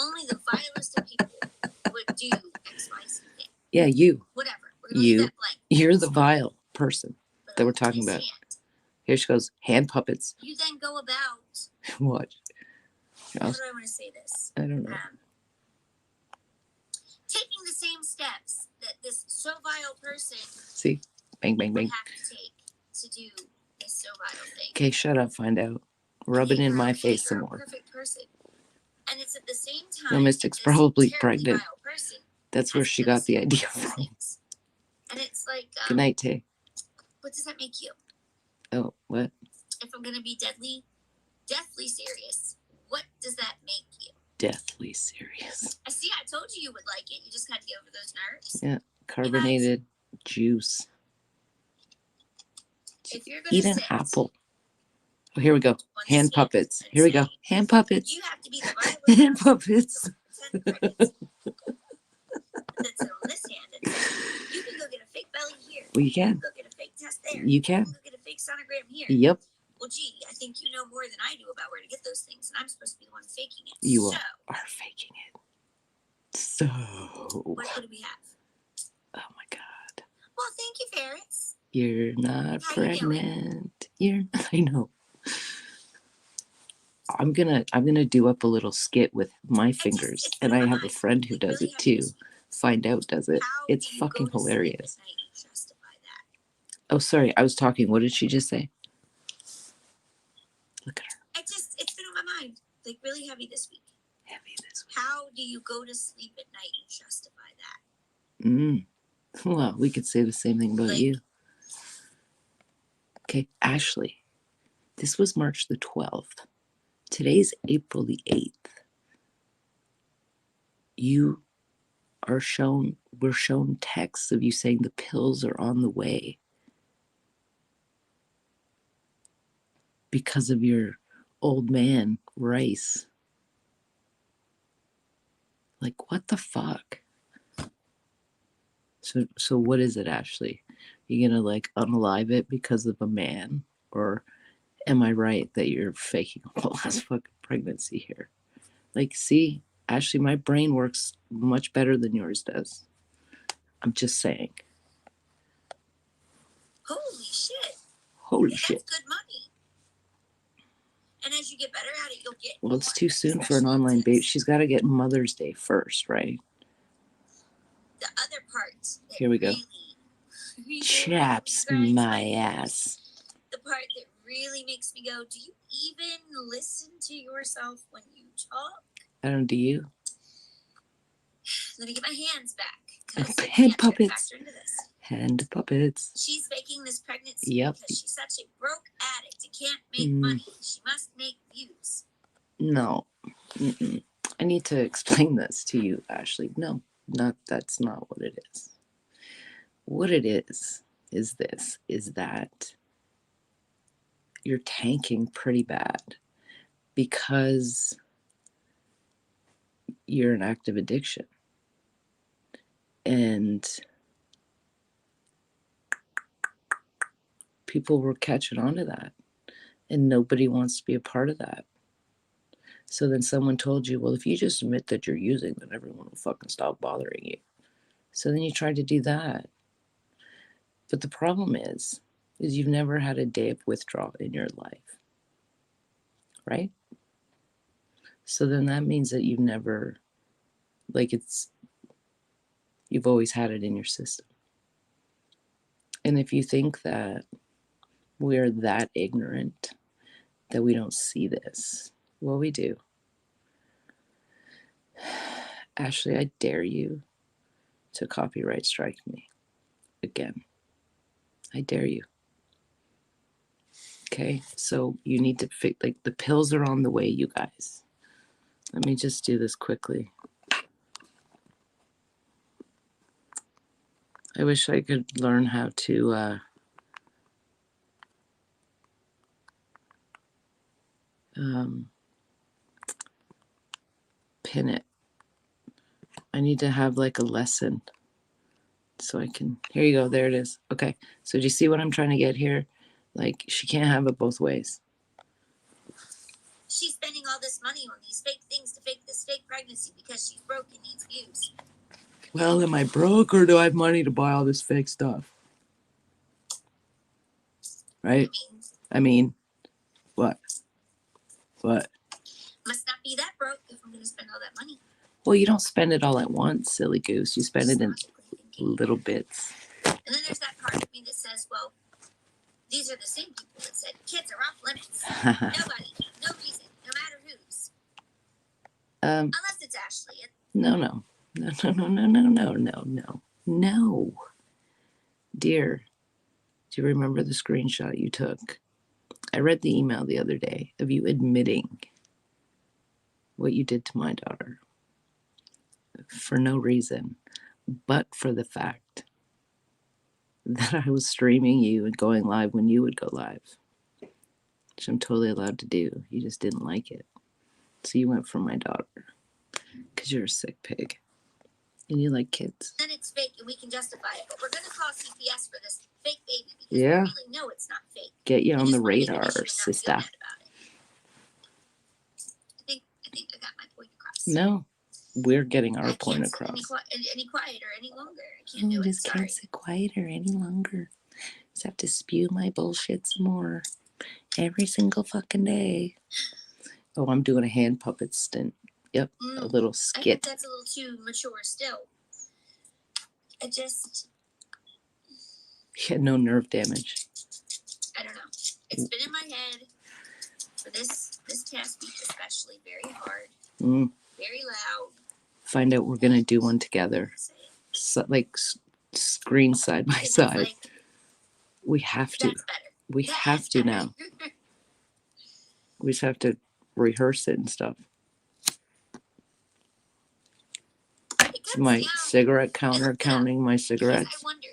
only the vilest of people would do X, Y, Z thing. Yeah, you. Whatever. We're gonna leave that blank. You're the vile person that we're talking about. Hand, here she goes. Hand puppets. You then go about Watch. How do I want to say this? I don't know. Taking the same steps that this so vile person See? Bang, bang, bang. would have to take to do this so vile thing. Okay, shut up, find out. Rub it in my face some more. Perfect person. And it's at the same time. No, Mystic's probably pregnant. That's where she got the idea from. And it's like, good night, Tay. What does that make you? Oh, what? If I'm gonna be deathly serious, what does that make you? Deathly serious. I see. I told you would like it. You just had to get over those nerves. Yeah, carbonated juice. If you're gonna eat an apple. Oh, here we go. Hand puppets. Here we go. Hand puppets. You have to be the hand puppets. That's on this hand. You can go get a fake belly here. Well, you can. Go get a fake test there. You can. Go get a fake sonogram here. Yep. Well, gee, I think you know more than I do about where to get those things, and I'm supposed to be the one faking it. You are faking it. So. What do we have? Oh my God. Well, thank you, ferrets. You're not pregnant. I know. I'm gonna do up a little skit with my fingers, and I have a friend who does it too. Find Out does it. It's fucking hilarious. Oh, sorry, I was talking. What did she just say? Look at her. It's been on my mind, like really heavy this week. How do you go to sleep at night and justify that? Well, we could say the same thing about you. Okay, Ashley. This was March the 12th. Today's April the 8th. We're shown texts of you saying the pills are on the way because of your old man, Rice. Like, what the fuck? So what is it, Ashley? You gonna like unalive it because of a man? Or am I right that you're faking a whole ass fucking pregnancy here? Like, see, Ashley, my brain works much better than yours does. I'm just saying. Holy shit. Holy shit. That's good money. And as you get better at it, you'll get Well, it's too soon for an online baby. She's got to get Mother's Day first, right? The other part. Here we go. Really chaps my ass. The part that really makes me go, do you even listen to yourself when you talk? I don't. Do you? Let me get my hands back. Hand puppets. Hand puppets. She's faking this pregnancy because she's such a broke addict and can't make money. She must make views. No. I need to explain this to you, Ashley. No, that's not what it is. What it is that you're tanking pretty bad because you're an active addiction. And people were catching on to that. And nobody wants to be a part of that. So then someone told you, well, if you just admit that you're using, then everyone will fucking stop bothering you. So then you tried to do that. But the problem is you've never had a day of withdrawal in your life. Right? So then that means that you've never, you've always had it in your system. And if you think that we're that ignorant that we don't see this, well, we do. Ashley, I dare you to copyright strike me again. I dare you. Okay, so you need to fix, the pills are on the way, you guys. Let me just do this quickly. I wish I could learn how to pin it. I need to have a lesson so I can, here you go, there it is. Okay, so do you see what I'm trying to get here? She can't have it both ways. She's spending all this money on these fake things to fake this fake pregnancy because she's broke and needs views. Well, am I broke or do I have money to buy all this fake stuff? Right? I mean, what? What? Must not be that broke if I'm going to spend all that money. Well, you don't spend it all at once, silly goose. You spend it in Logically thinking. little bits. And then there's that part of me that says, well, these are the same people that said kids are off limits. Nobody, no reason, no matter whose. Unless it's Ashley. No. No. Dear, do you remember the screenshot you took? I read the email the other day of you admitting what you did to my daughter for no reason, but for the fact that I was streaming you and going live when you would go live, which I'm totally allowed to do. You just didn't like it. So you went for my daughter because you're a sick pig and you like kids. Then it's fake and we can justify it, but we're going to call CPS for this fake baby because we really know it's not fake. Get you on the radar, sister. I think I got my point across. No, we're getting our point across. Any quieter any longer. I can't do it. Just can't sit quieter any longer. Just have to spew my bullshit some more every single fucking day. Oh, I'm doing a hand puppet stint. Yep, a little skit. I think that's a little too mature still. You had no nerve damage. I don't know. It's been in my head for this test week especially, very hard, very loud. Find out we're gonna do one together, so, like screen side by side. Like, we have to. We have to now. We just have to rehearse it and stuff. My cigarette counter counting my cigarettes. I wondered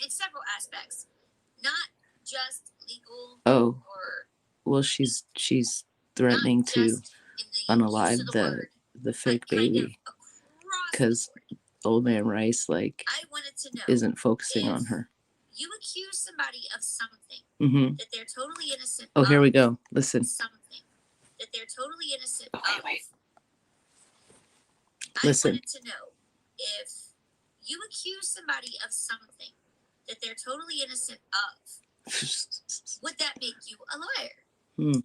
in several aspects, not just legal. Oh, well, she's threatening to unalive the fake baby because old man Rice isn't focusing on her. You accuse somebody of something that they're totally innocent. Oh, here we go. Listen. Something that they're totally innocent of. Wait. Listen. I wanted to know if you accuse somebody of something that they're totally innocent of, would that make you a liar? And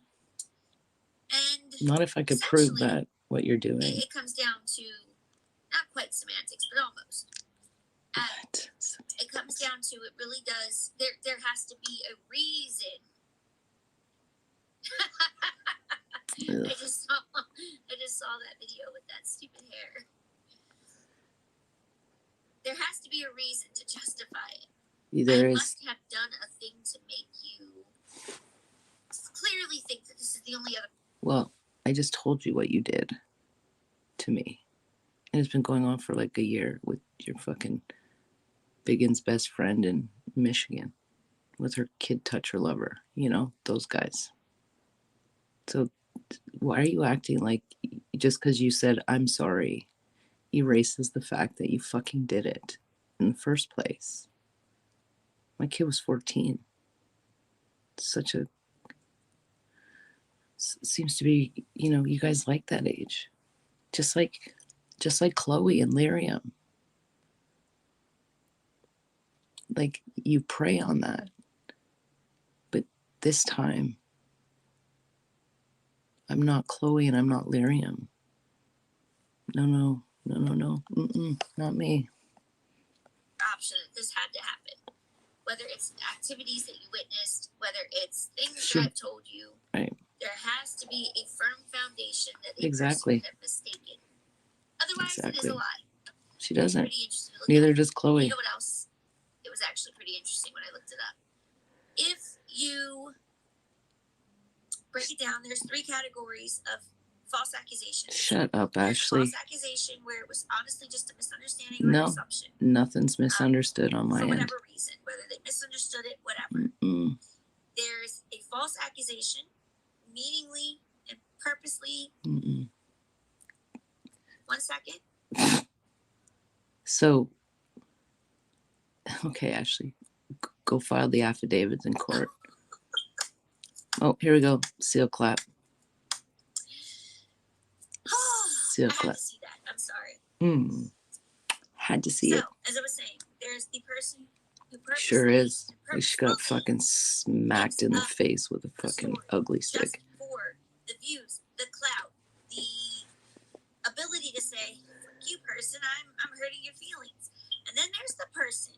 not if I could prove that what you're doing. It comes down to not quite semantics, but almost. It comes down to it really does. There has to be a reason. I just saw that video with that stupid hair. There has to be a reason to justify it. There I is. Must have done a thing to make you clearly think that this is the only other. Well, I just told you what you did to me. And it's been going on for like a year with your fucking Biggins' best friend in Michigan with her kid toucher lover. You know, those guys. So why are you acting like just because you said I'm sorry erases the fact that you fucking did it in the first place? My kid was 14. Seems to be, you guys like that age. Just like Chloe and Lyrium. Like, you prey on that. But this time, I'm not Chloe and I'm not Lyrium. No. Not me. Option that this had to happen. Whether it's activities that you witnessed, whether it's things that I've told you. Right. There has to be a firm foundation that a person could have mistaken. Otherwise, it is a lie. She doesn't. Neither does Chloe. You know what else? It was actually pretty interesting when I looked it up. If you break it down, there's 3 categories of false accusation. Shut up, Ashley. False accusation where it was honestly just a misunderstanding or an assumption. Nothing's misunderstood on my end. For whatever reason, whether they misunderstood it, whatever. There's a false accusation, meaningly and purposely. 1 second. So, okay, Ashley, go file the affidavits in court. Oh, here we go. Seal clap. Seal clap. I had to see that. I'm sorry. Had to see it. So, as I was saying, there's the person Sure purposely is. and She got purposefully fucking smacked in the up face with a a fucking story ugly just stick. for the views, the clout, the ability to say, "Fuck you, person, I'm hurting your feelings." And then there's the person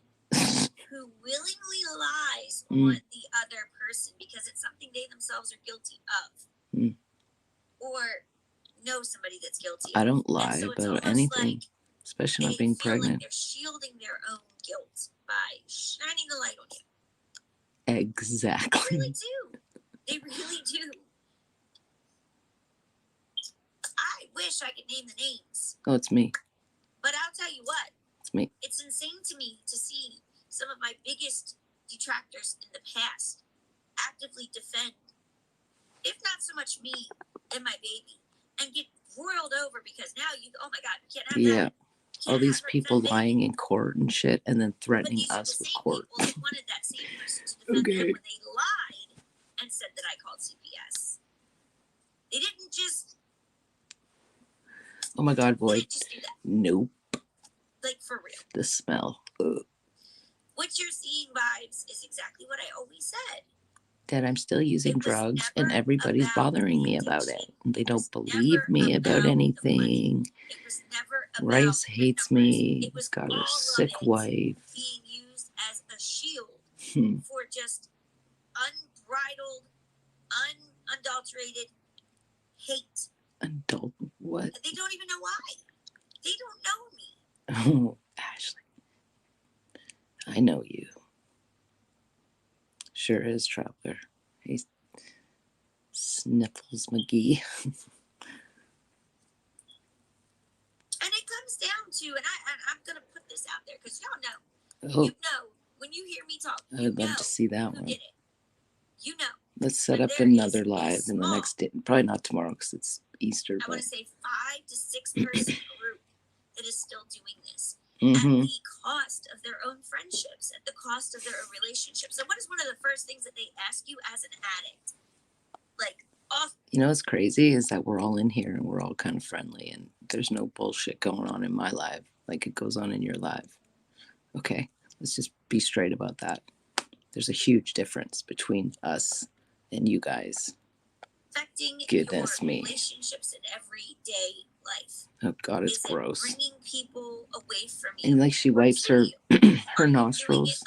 who willingly lies on the other person because it's something they themselves are guilty of, or know somebody that's guilty of. I don't lie so about anything, like especially not being pregnant. Like they're shielding their own guilt by shining the light on you. Exactly. They really do. They really do. I wish I could name the names. Oh, it's me. But I'll tell you what. It's me. It's insane to me to see some of my biggest detractors in the past actively defend, if not so much me and my baby, and get roiled over because now oh my God, you can't have that. All these people lying in court and shit and then threatening us with court. People that wanted that same person to defend them when they lied and said that I called CPS. They didn't just... Oh my God, Boyd. Nope. Like, for real. The smell. Ugh. What you're seeing, vibes, is exactly what I always said. That I'm still using drugs and everybody's bothering me about it. They don't believe me about anything. Rice hates me. He's got a sick wife. Being used as a shield for just unbridled, unadulterated hate. What? They don't even know why. They don't know me. Oh, Ashley. I know you. Sure is, Traveler. Hey, Sniffles McGee. And it comes down to, and I'm going to put this out there because y'all know. Oh. You know, when you hear me talk, I would love to see that one. Did it. You know. Let's set up another live in the next day. Probably not tomorrow because it's Easter. I want to say 5 to 6 person group that is still doing this. Mm-hmm. At the cost of their own friendships, at the cost of their own relationships. And what is one of the first things that they ask you as an addict? Like, you know what's crazy is that we're all in here and we're all kind of friendly and there's no bullshit going on in my life like it goes on in your life. Okay, let's just be straight about that. There's a huge difference between us and you guys. Affecting Goodness your me. Relationships in everyday life. Oh God, it's gross. Bringing people away from you. And like she wipes her her nostrils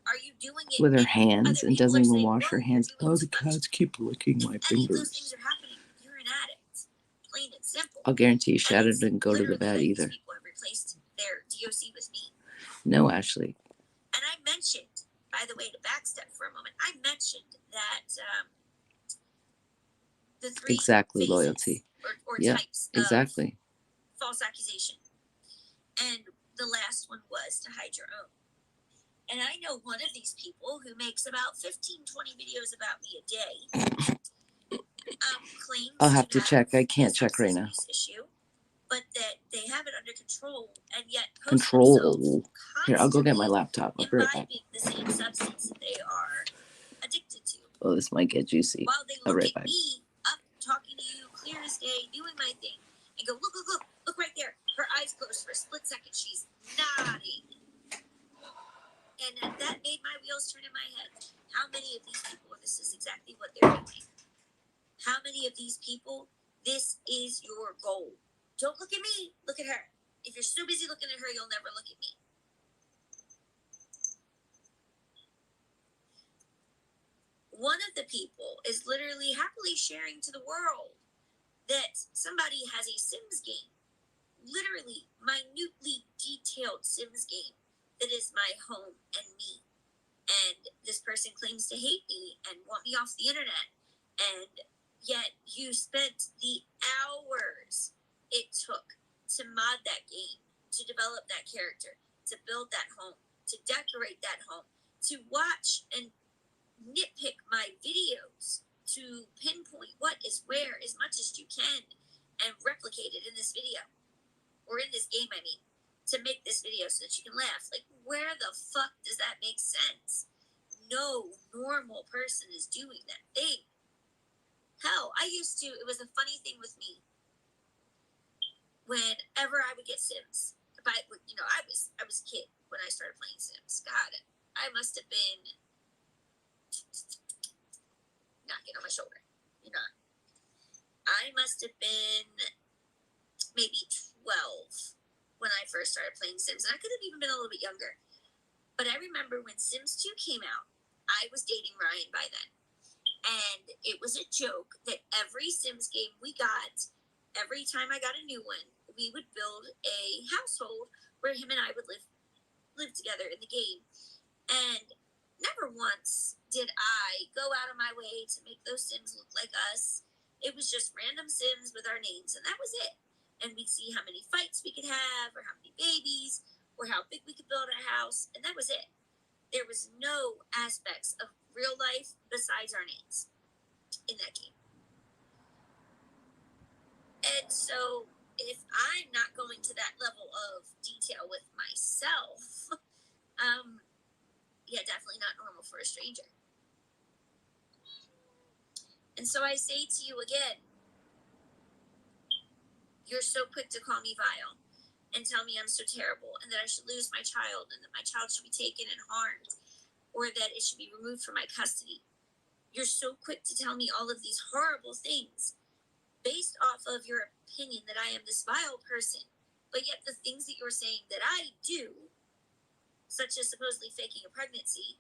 Are you doing it with her hands and doesn't even wash her hands. Oh, the cats keep licking my fingers. Any of those things are happening, you're an addict. Plain and simple. I'll guarantee you Shadow didn't go to the vet either. People have replaced their DOC with me. No, Ashley. And I mentioned, by the way, to backstep for a moment, I mentioned that the 3 exactly loyalty or types exactly of false accusation. And the last one was to hide your own. And I know one of these people who makes about 15, 20 videos about me a day claims I'll have to check. I can't check right now. Issue, but that they have it under control and yet control. Here, I'll go get my laptop. I'll be right back. The same substance that they are addicted to. Oh, this might get juicy. While they look at me up, talking to you, clear as day, doing my thing, and go, look right there. Her eyes closed for a split second. She's nodding. And that made my wheels turn in my head. How many of these people, this is exactly what they're doing? How many of these people, this is your goal? Don't look at me. Look at her. If you're so busy looking at her, you'll never look at me. One of the people is literally happily sharing to the world that somebody has a Sims game. Literally, minutely detailed Sims game. That is my home and me. And this person claims to hate me and want me off the internet. And yet you spent the hours it took to mod that game, to develop that character, to build that home, to decorate that home, to watch and nitpick my videos, to pinpoint what is where as much as you can and replicate it in this video. Or in this game, I mean. To make this video so that you can laugh. Like, where the fuck does that make sense? No normal person is doing that thing. Hell, it was a funny thing with me. Whenever I would get Sims, I was a kid when I started playing Sims. God, I must have been knocking on my shoulder. You're not. I must have been maybe 12 when I first started playing Sims. And I could have even been a little bit younger. But I remember when Sims 2 came out, I was dating Ryan by then. And it was a joke that every Sims game we got, every time I got a new one, we would build a household where him and I would live together in the game. And never once did I go out of my way to make those Sims look like us. It was just random Sims with our names, and that was it. And we'd see how many fights we could have, or how many babies, or how big we could build our house, and that was it. There was no aspects of real life besides our names in that game. And so if I'm not going to that level of detail with myself, yeah, definitely not normal for a stranger. And so I say to you again, you're so quick to call me vile and tell me I'm so terrible and that I should lose my child and that my child should be taken and harmed or that it should be removed from my custody. You're so quick to tell me all of these horrible things based off of your opinion that I am this vile person. But yet the things that you're saying that I do, such as supposedly faking a pregnancy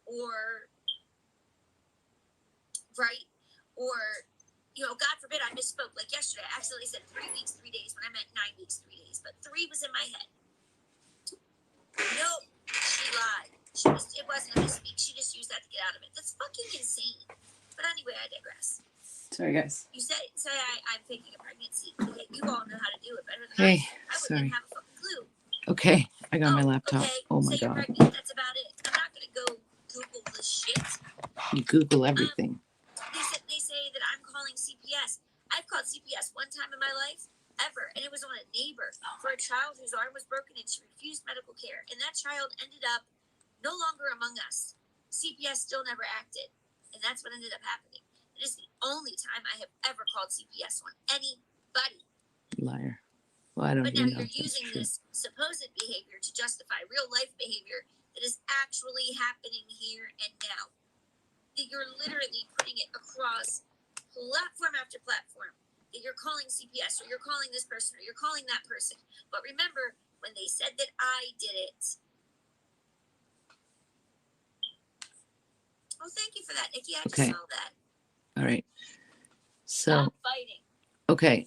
or, right, or, you know, God forbid I misspoke. Like yesterday, I accidentally said 3 weeks, 3 days when I meant 9 weeks, 3 days. But 3 was in my head. Nope, she lied. It wasn't a misspeak. She just used that to get out of it. That's fucking insane. But anyway, I digress. Sorry, guys. You say I'm faking a pregnancy. You all know how to do it better than I. I wouldn't have a fucking clue. Okay, I got my laptop. Okay. Oh my Say you're god. pregnant. That's about it. I'm not gonna go Google the shit. You Google everything. They say that I'm calling CPS. I've called CPS one time in my life, ever, and it was on a neighbor for a child whose arm was broken and she refused medical care, and that child ended up no longer among us. CPS still never acted, and that's what ended up happening. It is the only time I have ever called CPS on anybody. Liar. Well, I don't but now even know you're if that's using true. this supposed behavior to justify real life behavior that is actually happening here and now. That you're literally putting it across platform after platform. That you're calling CPS or you're calling this person or you're calling that person. But remember, when they said that I did it. Oh, thank you for that, Nikki. I just saw that. All right. So. Stop fighting. Okay.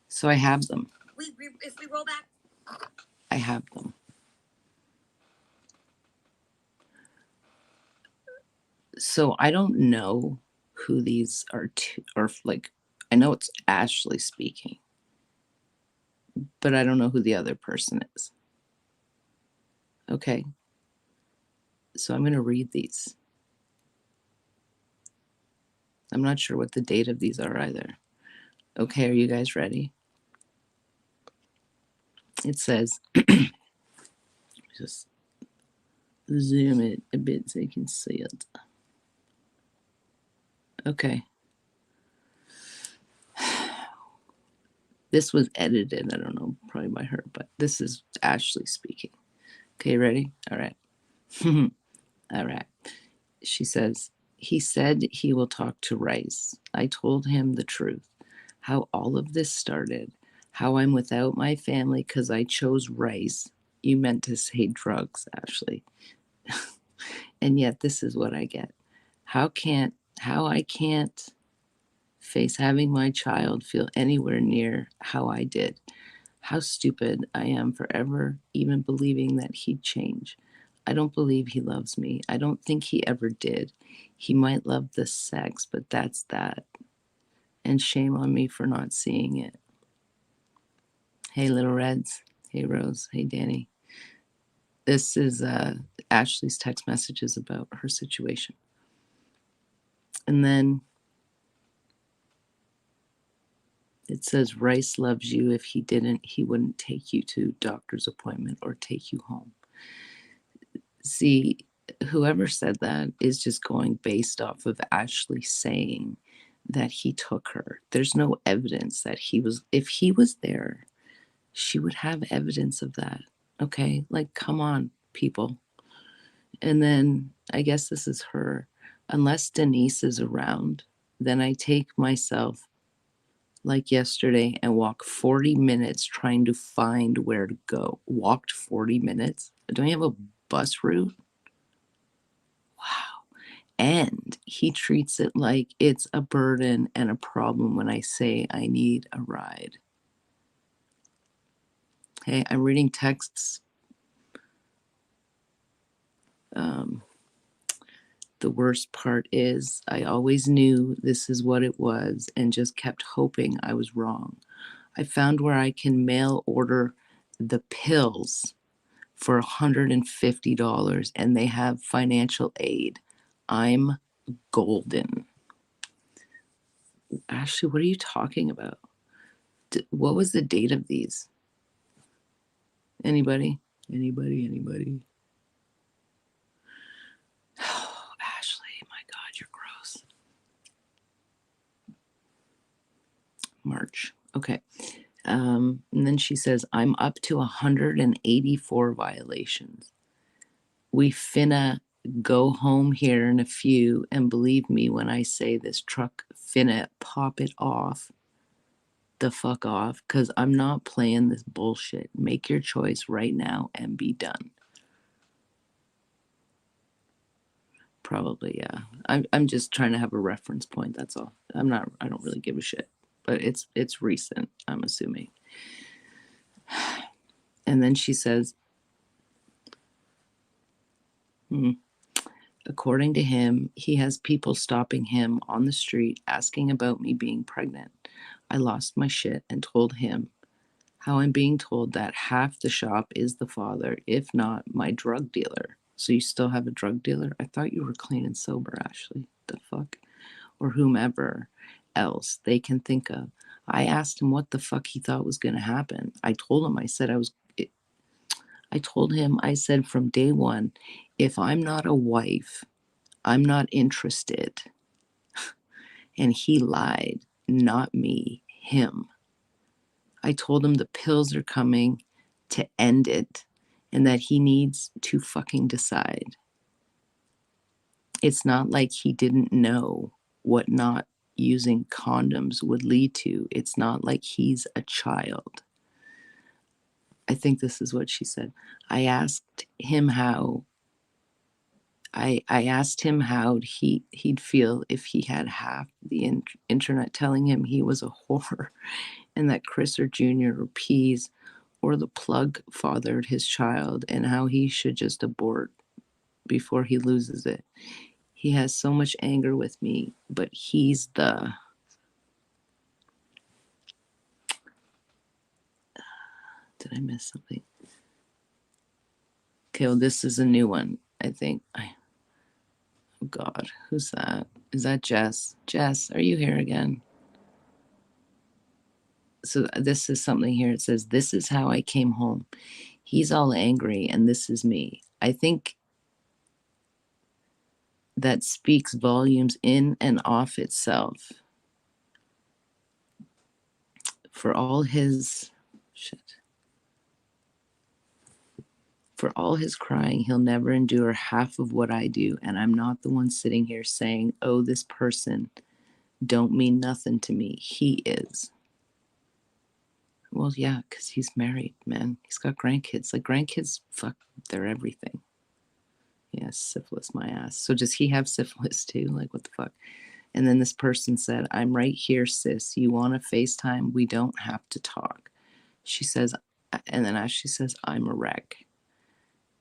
So I have them. If we roll back. I have them. So I don't know who these are or like, I know it's Ashley speaking, but I don't know who the other person is. Okay. So I'm going to read these. I'm not sure what the date of these are either. Okay, are you guys ready? It says, just zoom it a bit so you can see it. Okay. This was edited, I don't know, probably by her, but this is Ashley speaking. Okay, ready? All right. All right. She says, he said he will talk to Rice. I told him the truth, how all of this started, how I'm without my family because I chose Rice. You meant to say drugs, Ashley. And yet this is what I get. How I can't face having my child feel anywhere near how I did. How stupid I am for ever even believing that he'd change. I don't believe he loves me. I don't think he ever did. He might love the sex, but that's that. And shame on me for not seeing it. Hey, Little Reds. Hey, Rose. Hey, Danny. This is Ashley's text messages about her situation. And then it says, Rice loves you. If he didn't, he wouldn't take you to doctor's appointment or take you home. See, whoever said that is just going based off of Ashley saying that he took her. There's no evidence that he was, if he was there, she would have evidence of that. Okay, like, come on, people. And then I guess this is her. Unless Denise is around, then I take myself like yesterday and walk 40 minutes trying to find where to go. Walked 40 minutes? Don't you have a bus route? Wow. And he treats it like it's a burden and a problem when I say I need a ride. Hey, I'm reading texts. The worst part is I always knew this is what it was and just kept hoping I was wrong. I found where I can mail order the pills for $150 and they have financial aid. I'm golden. Ashley, what are you talking about? What was the date of these? Anybody? Anybody? Oh, Ashley, my God, you're gross. March. Okay. And then she says, I'm up to 184 violations. We finna go home here in a few, and believe me when I say this truck finna pop it off the fuck off, because I'm not playing this bullshit. Make your choice right now and be done. Probably, yeah. I'm just trying to have a reference point, that's all. I don't really give a shit. But it's recent, I'm assuming. And then she says, according to him, he has people stopping him on the street asking about me being pregnant. I lost my shit and told him how I'm being told that half the shop is the father, if not my drug dealer. So you still have a drug dealer? I thought you were clean and sober, Ashley. The fuck? Or whomever else they can think of. I asked him what the fuck he thought was going to happen. I told him, I said from day one, if I'm not a wife, I'm not interested. And he lied, not me, him. I told him the pills are coming to end it and that he needs to fucking decide. It's not like he didn't know what not using condoms would lead to. It's not like he's a child. I think this is what she said. I asked him how I asked him how he'd feel if he had half the internet telling him he was a whore and that Chris or Junior or Pease or the plug fathered his child and how he should just abort before he loses it. He has so much anger with me, but he's the. Did I miss something? Okay, well, this is a new one, I think. Oh, God, who's that? Is that Jess? Jess, are you here again? So this is something here. It says, this is how I came home. He's all angry, and this is me. I think that speaks volumes in and off itself. For all his shit. For all his crying, he'll never endure half of what I do, and I'm not the one sitting here saying, oh, this person don't mean nothing to me. He is. Well, yeah, because he's married, man. He's got grandkids. Like, grandkids, fuck, they're everything. Yeah, syphilis, my ass. So does he have syphilis too? Like, what the fuck? And then this person said, I'm right here, sis. You want to FaceTime? We don't have to talk. She says, and then Ashley says, I'm a wreck.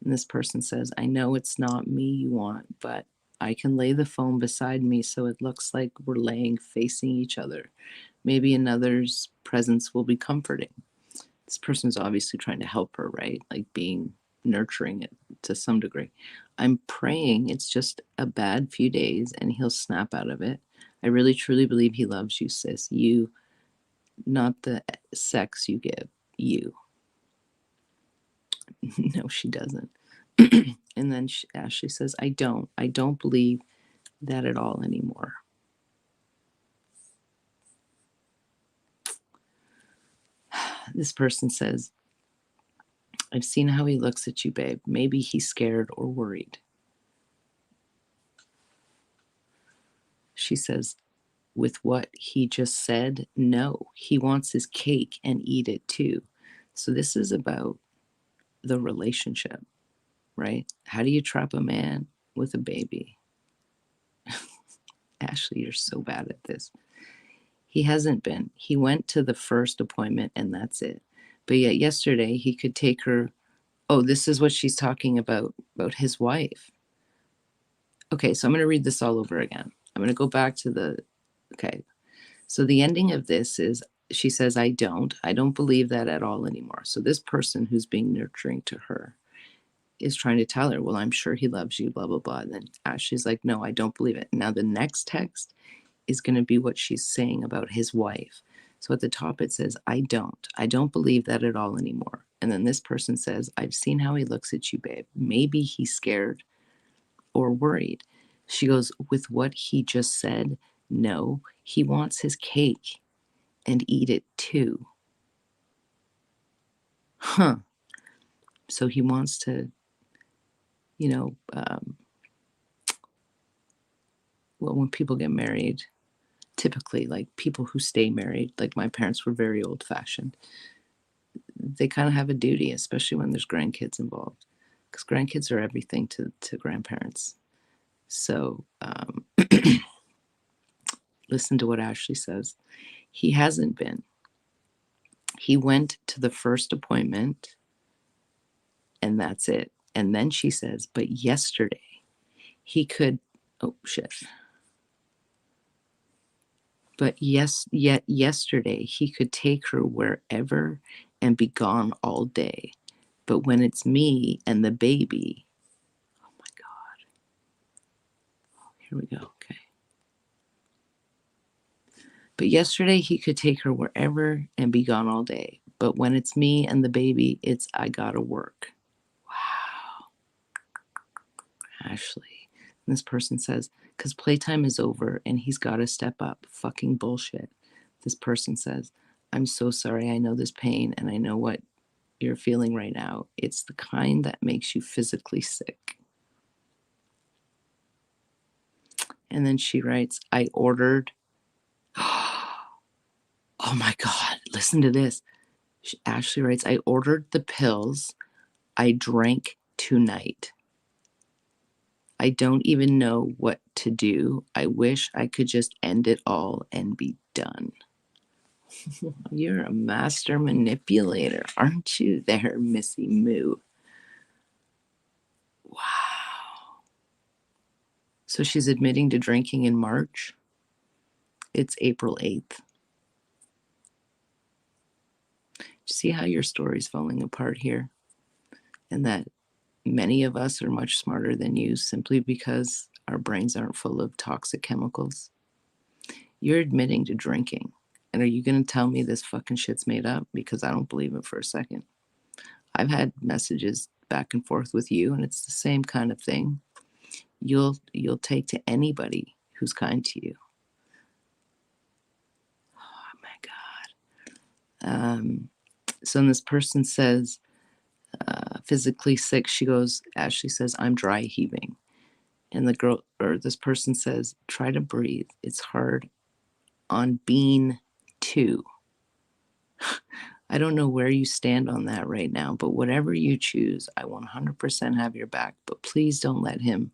And this person says, I know it's not me you want, but I can lay the phone beside me so it looks like we're laying facing each other. Maybe another's presence will be comforting. This person's obviously trying to help her, right? Like being nurturing it to some degree. I'm praying it's just a bad few days and he'll snap out of it. I really truly believe he loves you, sis. You, not the sex you give. You. No, she doesn't. And then Ashley says, I don't believe that at all anymore. This person says, I've seen how he looks at you, babe. Maybe he's scared or worried. She says, with what he just said, no, he wants his cake and eat it too. So this is about the relationship, right? How do you trap a man with a baby? Ashley, you're so bad at this. He hasn't been. He went to the first appointment and that's it. But yet yesterday he could take her. Oh, this is what she's talking about his wife. Okay, so I'm going to read this all over again. I'm going to go back to the. Okay, so the ending of this is she says, I don't believe that at all anymore. So this person who's being nurturing to her is trying to tell her, well, I'm sure he loves you, blah, blah, blah. And then Ashley's like, no, I don't believe it. Now the next text is going to be what she's saying about his wife. So at the top it says, I don't believe that at all anymore. And then this person says, I've seen how he looks at you, babe. Maybe he's scared or worried. She goes, with what he just said, no, he wants his cake and eat it too. Huh. So he wants to, you know, well, when people get married, typically, like people who stay married, like my parents were very old fashioned, they kind of have a duty, especially when there's grandkids involved, because grandkids are everything to grandparents. So listen to what Ashley says. He hasn't been. He went to the first appointment and that's it. And then she says, but yesterday he could, oh shit. But yet yesterday he could take her wherever and be gone all day. But when it's me and the baby, oh my God. Here we go. Okay. But yesterday he could take her wherever and be gone all day. But when it's me and the baby, it's I gotta work. Wow. Ashley. And this person says, because playtime is over and he's gotta step up. Fucking bullshit. This person says, I'm so sorry. I know this pain and I know what you're feeling right now. It's the kind that makes you physically sick. And then she writes, I ordered. Oh my God, listen to this. Ashley writes, I ordered the pills. I drank tonight. I don't even know what to do. I wish I could just end it all and be done. You're a master manipulator, aren't you there, Missy Moo? Wow. So she's admitting to drinking in March. It's April 8th. See how your story's falling apart here? And that many of us are much smarter than you simply because our brains aren't full of toxic chemicals. You're admitting to drinking. And are you going to tell me this fucking shit's made up? Because I don't believe it for a second. I've had messages back and forth with you, and it's the same kind of thing. You'll take to anybody who's kind to you. Oh my God. So this person says, physically sick. She goes, Ashley says, I'm dry heaving. And the girl, or this person says, try to breathe. It's hard on bean 2. I don't know where you stand on that right now, but whatever you choose, I 100% have your back. But please don't let him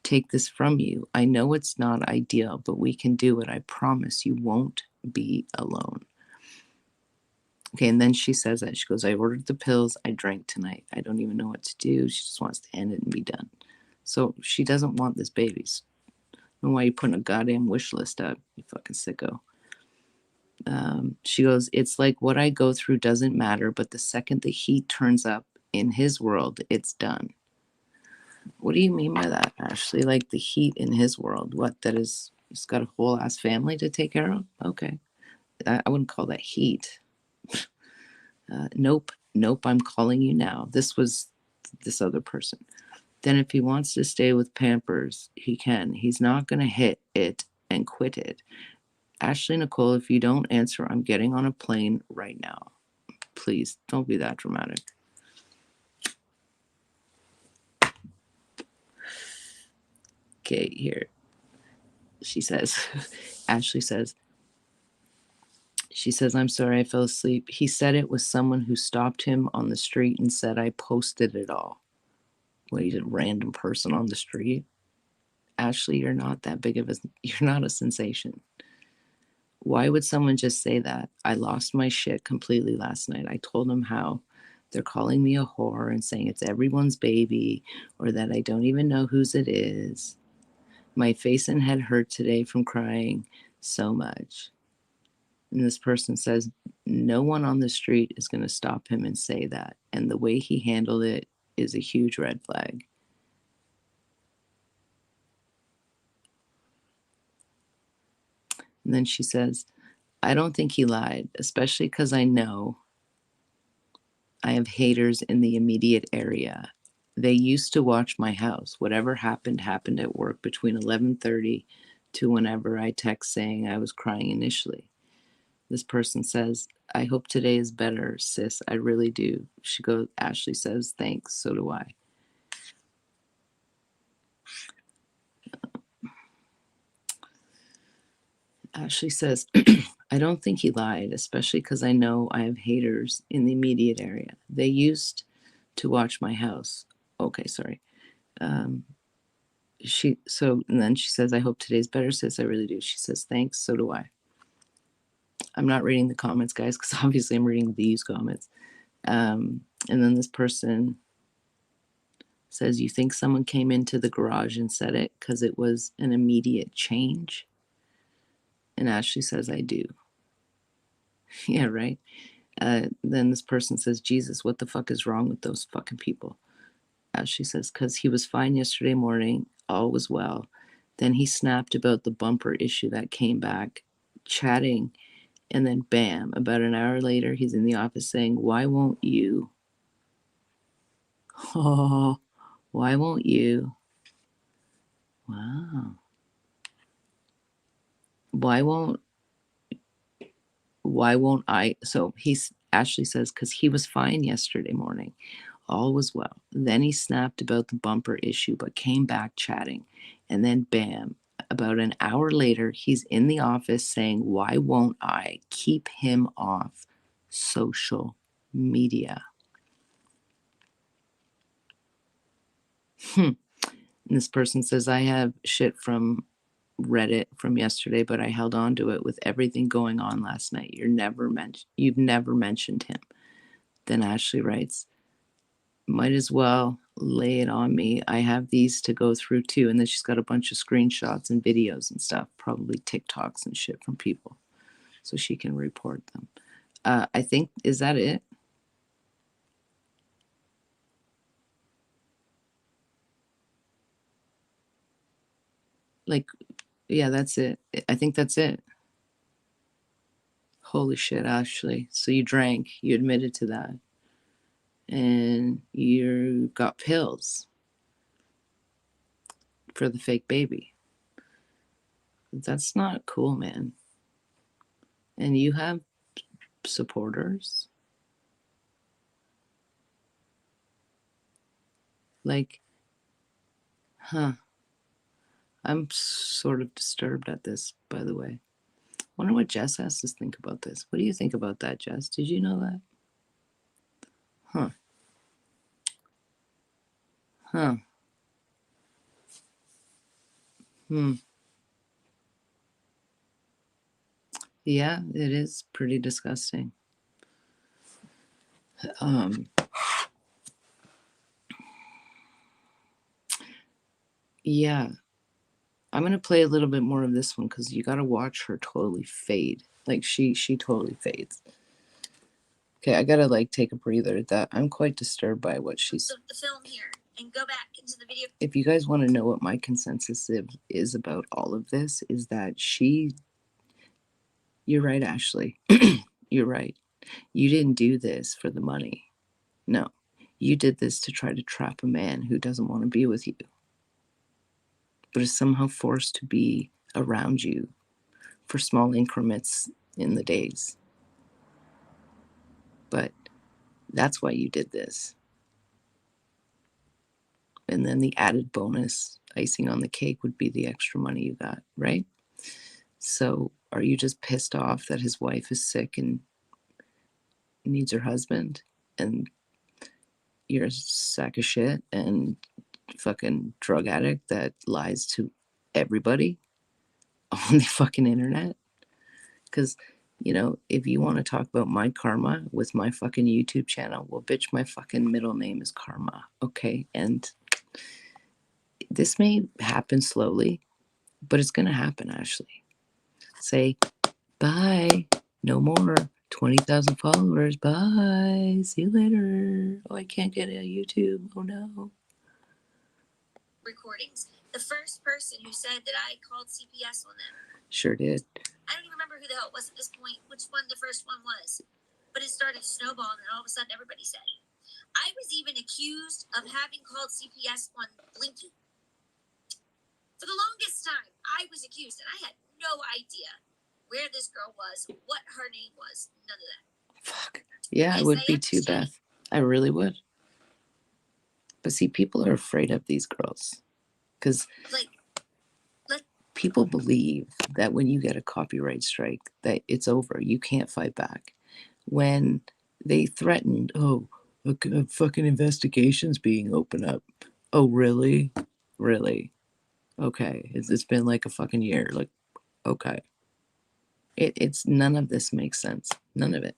take this from you. I know it's not ideal, but we can do it. I promise you won't be alone. Okay, and then she says that. She goes, I ordered the pills. I drank tonight. I don't even know what to do. She just wants to end it and be done. So she doesn't want this baby. I don't know why you putting a goddamn wish list up, you fucking sicko. She goes, it's like what I go through doesn't matter, but the second the heat turns up in his world, it's done. What do you mean by that, Ashley? Like the heat in his world? What, that is, he's got a whole ass family to take care of? Okay. I wouldn't call that heat. Nope, I'm calling you now. This was this other person. Then if he wants to stay with Pampers, he can. He's not going to hit it and quit it. Ashley Nicole, if you don't answer, I'm getting on a plane right now. Please don't be that dramatic. Okay, here. She says, Ashley says, she says, I'm sorry I fell asleep. He said it was someone who stopped him on the street and said I posted it all. What, he's a random person on the street? Ashley, you're not that big of a, you're not a sensation. Why would someone just say that? I lost my shit completely last night. I told them how they're calling me a whore and saying it's everyone's baby or that I don't even know whose it is. My face and head hurt today from crying so much. And this person says, no one on the street is going to stop him and say that. And the way he handled it is a huge red flag. And then she says, I don't think he lied, especially because I know I have haters in the immediate area. They used to watch my house. Whatever happened happened at work between 11:30 to whenever I text saying I was crying initially. This person says, I hope today is better, sis. I really do. She goes, Ashley says, thanks. So do I. Ashley says, I don't think he lied, especially because I know I have haters in the immediate area. They used to watch my house. Okay, sorry. Um, and then she says, I hope today's better, sis. I really do. She says, thanks. So do I. I'm not reading the comments, guys, because obviously I'm reading these comments. And then this person says, you think someone came into the garage and said it because it was an immediate change? And Ashley says, I do. Yeah, right. Then this person says, Jesus, what the fuck is wrong with those fucking people? Ashley says, because he was fine yesterday morning, all was well. Then he snapped about the bumper issue that came back, chatting, and then bam, about an hour later, he's in the office saying, why won't you? Oh, why won't you? Wow. Why won't I? So Ashley says, because he was fine yesterday morning. All was well. Then he snapped about the bumper issue, but came back chatting. And then bam, about an hour later, he's in the office saying, why won't I keep him off social media? And this person says, I have shit from Reddit from yesterday, but I held on to it with everything going on last night. You've never mentioned him. Then Ashley writes, might as well lay it on me. I have these to go through too. And then she's got a bunch of screenshots and videos and stuff, probably TikToks and shit from people, so she can report them. I think, is that it? Like, yeah, that's it. I think that's it. Holy shit, Ashley. So you drank, you admitted to that, and you got pills for the fake baby. That's not cool, man. And you have supporters. Like, huh. I'm sort of disturbed at this, by the way. Wonder what Jess has to think about this. What do you think about that, Jess? Did you know that? Huh. Huh. Hmm. Yeah, it is pretty disgusting. Um, yeah. I'm gonna play a little bit more of this one because you gotta watch her totally fade. Like she totally fades. Okay, I gotta like take a breather. That I'm quite disturbed by what she's. The film here and go back into the video. If you guys want to know what my consensus is about all of this, is that you're right, Ashley. You're right. You didn't do this for the money. No, you did this to try to trap a man who doesn't want to be with you, but is somehow forced to be around you for small increments in the days. But that's why you did this. And then the added bonus icing on the cake would be the extra money you got, right? So are you just pissed off that his wife is sick and needs her husband, and you're a sack of shit and fucking drug addict that lies to everybody on the fucking internet? Because, if you want to talk about my karma with my fucking YouTube channel, well, bitch, my fucking middle name is Karma, okay? And this may happen slowly, but it's going to happen, Ashley. Say, bye. No more. 20,000 followers. Bye. See you later. Oh, I can't get a YouTube. Oh, no. Recordings. The first person who said that I called CPS on them. Sure did. I don't even remember who the hell it was at this point, which one the first one was. But it started snowballing, and all of a sudden everybody said it. I was even accused of having called CPS on Blinky. For the longest time, I was accused, and I had no idea where this girl was, what her name was, none of that. Fuck. Yeah, I would be too, Beth. I really would. But see, people are afraid of these girls. Because people believe that when you get a copyright strike, that it's over. You can't fight back. When they threatened, a fucking investigation's being opened up. Oh, really? Really? Okay. It's been like a fucking year. Like, okay. It's none of this makes sense. None of it.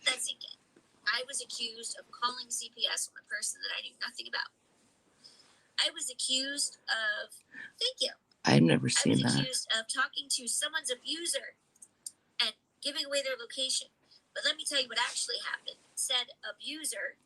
That's it. I was accused of calling CPS on a person that I knew nothing about. I was accused of, thank you. I've never seen that. I was accused of talking to someone's abuser and giving away their location. But let me tell you what actually happened. Said abuser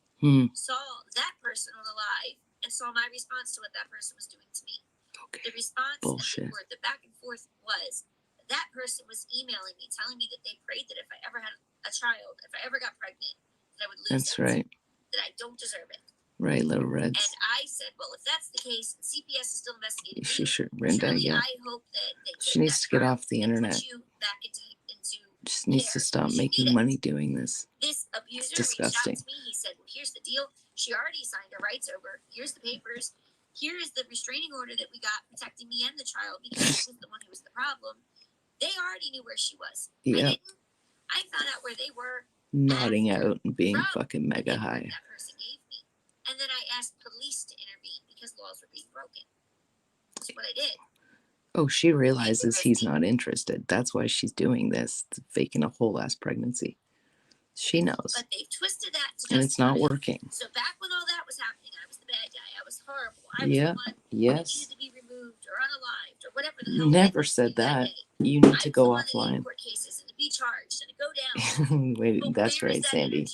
saw that person on the live and saw my response to what that person was doing to me. Okay. The response, bullshit. The back and forth was that person was emailing me, telling me that they prayed that if I ever had a child, if I ever got pregnant, that I would lose That's right. That I don't deserve it. Right, Little Reds. And I said, well, if that's the case, CPS is still investigating. She should, Brenda, yeah. I hope that she needs to get off the internet. Just needs to stop making money doing this. This abuser disgusting. reached out to me. He said, well, here's the deal. She already signed her rights over. Here's the papers. Here is the restraining order that we got protecting me and the child because he was the one who was the problem. They already knew where she was. Yeah. I found out where they were. Nodding out and being fucking mega high. That person gave me. And then I asked police to intervene because laws were being broken. That's what I did. Oh, she realizes he's not interested. That's why she's doing this, faking a whole ass pregnancy. She knows. But they've twisted that to and it's not working. So back when all that was happening, I was the bad guy. I was horrible. I was the one who needed to be removed or unalived or whatever the hell. Never said that. You need to go offline. Court cases and to be charged and to go down. Wait, that's right, Sandy.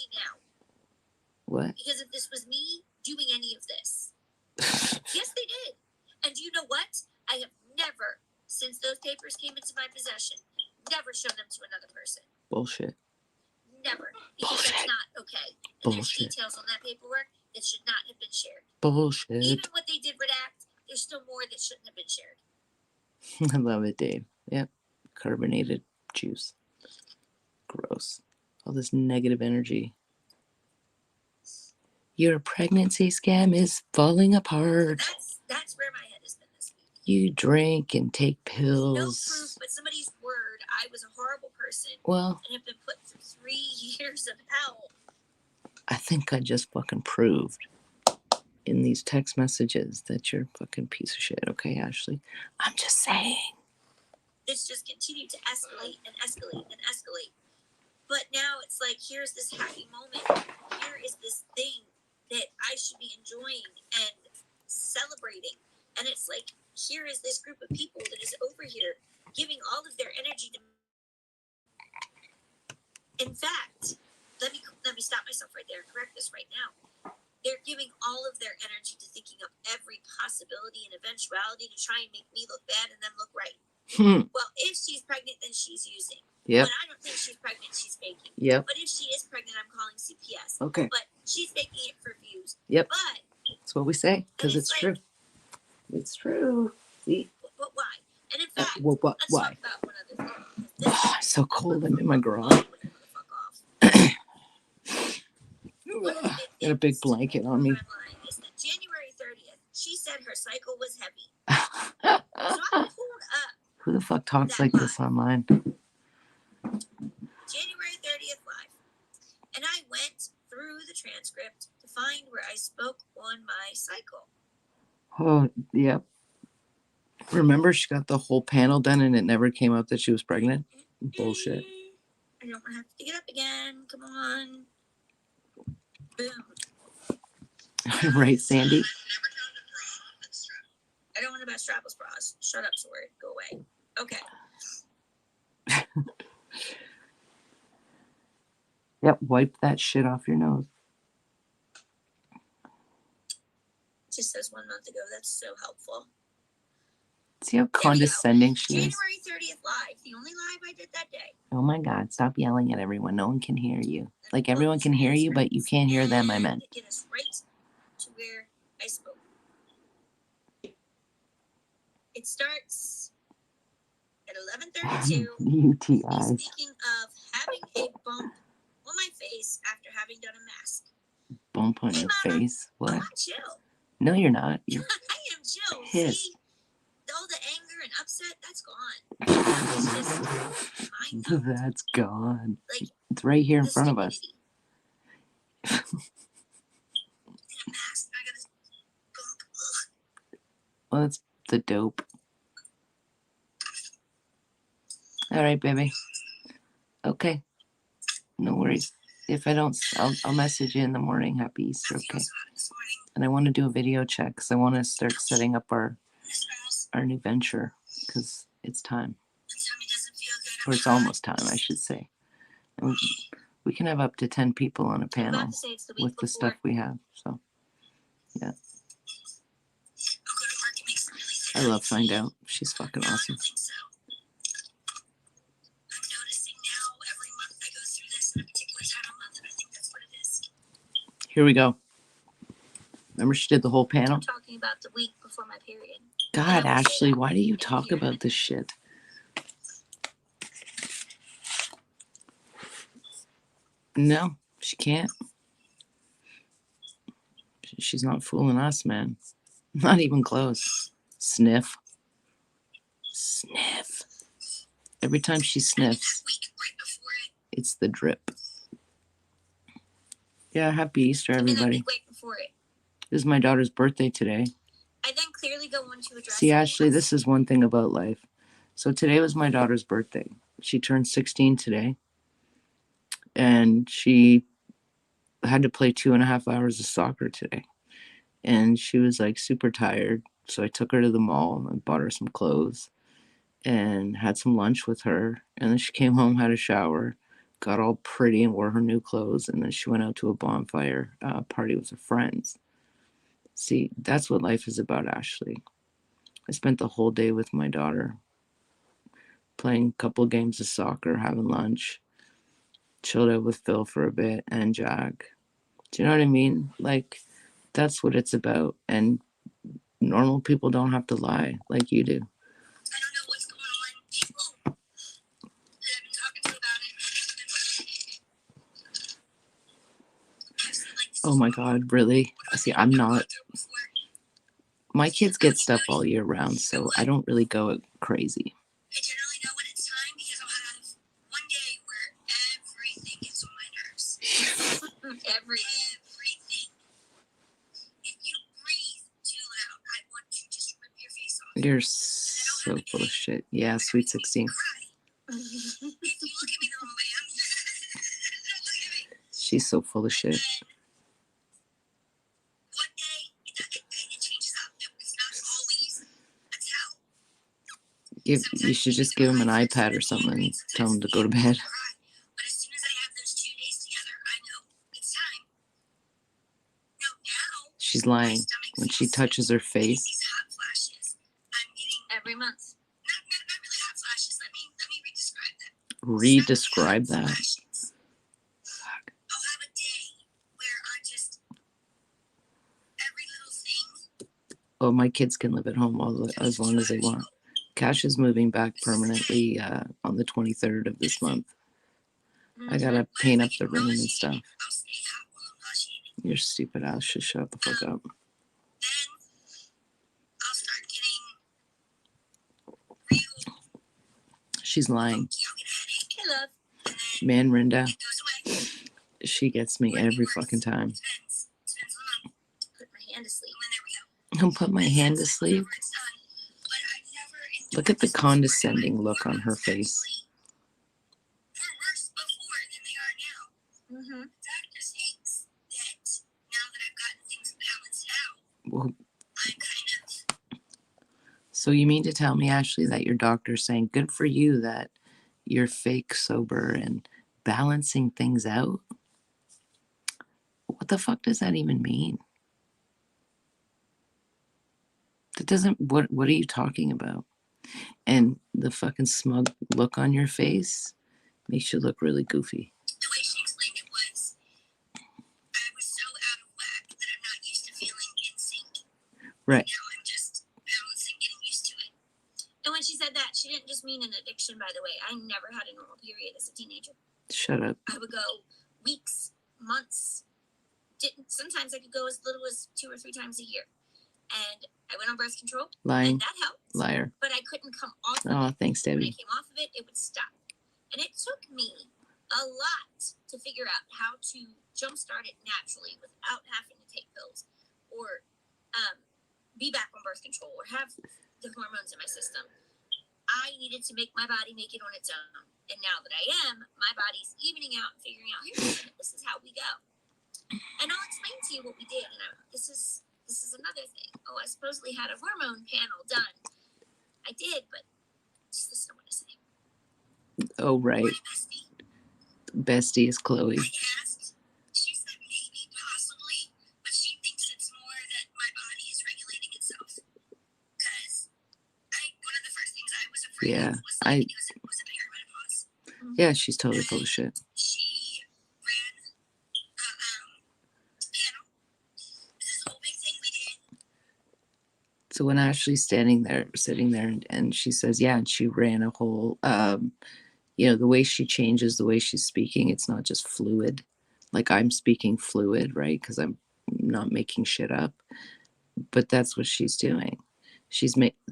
What? Because if this was me doing any of this, yes, they did. And you know what? I have never, since those papers came into my possession, never shown them to another person. Bullshit. Never. Because that's not okay. And there's details on that paperwork that should not have been shared. Bullshit. Even what they did redact, there's still more that shouldn't have been shared. I love it, Dave. Yep. Carbonated juice. Gross. All this negative energy. Your pregnancy scam is falling apart. That's where my head has been this week. You drink and take pills. No proof, but somebody's word. I was a horrible person. Well, and have been put through 3 years of hell. I think I just fucking proved in these text messages that you're a fucking piece of shit. Okay, Ashley? I'm just saying. This just continued to escalate and escalate and escalate. But now it's like, here's this happy moment. Here is this thing that I should be enjoying and celebrating. And it's like, here is this group of people that is over here giving all of their energy to me. In fact, let me stop myself right there and correct this right now. They're giving all of their energy to thinking of every possibility and eventuality to try and make me look bad and them look right. Well, if she's pregnant, then she's using. Yep. But I don't think she's pregnant, she's faking. Yep. But if she is pregnant, I'm calling CPS. Okay. But she's faking it for views. Yep. But that's what we say, because it's like, true. It's true. See? But why? And in fact, why? Let's talk about one other thing. It's so cold. I'm in my garage. Got a big blanket on me. Is that January Who the fuck talks that like this live. online? January 30th live. And I went through the transcript to find where I spoke on my cycle. Oh, yep. Remember, she got the whole panel done and it never came up that she was pregnant? Bullshit. I don't want to have to get up again. Come on. Boom. Right, Sandy? I don't want to buy strapless bras. Shut up, Sword. Go away. Okay. Yep, wipe that shit off your nose. It just says 1 month ago. That's so helpful. See how condescending she is? January 30th live. The only live I did that day. Oh my God, stop yelling at everyone. No one can hear you. Like everyone can hear you, but you can't hear them, I meant. Get us right to where I spoke. It starts at 11:32. UTIs. Speaking of having a bump on my face after having done a mask. Bump on your face? What? I'm chill. No, you're not. You're I am chill. pissed. See, all the anger and upset, that's gone. It's just mind-numbed. That's gone. Like, it's right here in front of us. I did a mask. I got this bump. Well, that's the dope. All right, baby. Okay. No worries. If I don't, I'll message you in the morning. Happy Easter, okay? And I want to do a video check because I want to start setting up our new venture because it's time. Or it's almost time, I should say. And we can have up to 10 people on a panel with the stuff we have. So, yeah. I love Find Out. She's fucking awesome. Here we go. Remember she did the whole panel? I'm talking about the week before my period. God, Ashley, why do you talk about this shit? No, she can't. She's not fooling us, man. Not even close. Sniff. Sniff. Every time she sniffs, it's the drip. Yeah, happy Easter, everybody. This is my daughter's birthday today. I then clearly go on to address. See, Ashley, this is one thing about life. So today was my daughter's birthday. She turned 16 today. And she had to play 2.5 hours of soccer today. And she was like super tired. So I took her to the mall and bought her some clothes and had some lunch with her. And then she came home, had a shower, got all pretty and wore her new clothes. And then she went out to a bonfire party with her friends. See, that's what life is about, Ashley. I spent the whole day with my daughter, playing a couple games of soccer, having lunch, chilled out with Phil for a bit and Jack. Do you know what I mean? Like, that's what it's about. And normal people don't have to lie like you do. I don't know what's going on. People that I've been talking to about it. Oh my God, really? See, I'm not. My kids get stuff all year round, so I don't really go crazy. I generally know when it's time because I'll have one day where everything gets on my nerves. Everything. If you breathe too loud, I want to just rip your face off. You're so full of shit. Yeah, Sweet 16. If you look at me the wrong way, I'm look at me. She's so full of shit. One day, it changes up. It's not always a tell. You should just give him an iPad or something and tell him to go to bed. But as soon as I have those 2 days together, I know it's time. No, now. She's lying. When she touches her face. These hot flashes, I'm getting every month. Not really hot flashes. Let me redescribe that. Redescribe that. Fuck. I'll have a day where I just every little thing. Oh, my kids can live at home as long as they want. Cash is moving back permanently on the 23rd of this month. I gotta paint up the room and stuff. You're stupid ass. Just shut the fuck up. Then I'll start getting real She's lying. Hey, love. Man, Rinda, It goes away. she gets me every fucking time. Spins on put my hand to sleep. And there we go. I'll put my hand to sleep. Look at the condescending look on her face. They're worse before than they are now. Mm-hmm. The doctor thinks that now that I've gotten things balanced out, Well, I'm kind of. so you mean to tell me, Ashley, that your doctor's saying, good for you that you're fake sober and balancing things out? What the fuck does that even mean? That doesn't, what are you talking about? And the fucking smug look on your face makes you look really goofy. The way she explained it was, I was so out of whack that I'm not used to feeling in sync. Right. Now I'm just balancing, getting used to it. And when she said that, she didn't just mean an addiction, by the way. I never had a normal period as a teenager. Shut up. I would go weeks, months. Sometimes I could go as little as 2 or 3 times a year. And I went on birth control. Lying. And that helped. Liar. But I couldn't come off of it. Oh, thanks, When Debbie. I came off of it, it would stop. And it took me a lot to figure out how to jumpstart it naturally without having to take pills or be back on birth control or have the hormones in my system. I needed to make my body make it on its own. And now that I am, my body's evening out and figuring out, here, this is how we go. And I'll explain to you what we did. And this is another thing. Oh, I supposedly had a hormone panel done. I did, but this is not what I say. Oh, right. Bestie. Bestie is Chloe. I asked. She said maybe, possibly, but she thinks it's more that my body is regulating itself. Because one of the first things I was afraid of was like, was it perimenopause? Mm-hmm. Yeah, she's totally full of shit. She ran panel. This is the whole big thing we did. So when Ashley's sitting there, and she says, yeah, and she ran a whole, the way she changes, the way she's speaking, it's not just fluid. Like I'm speaking fluid, right? Because I'm not making shit up. But that's what she's doing.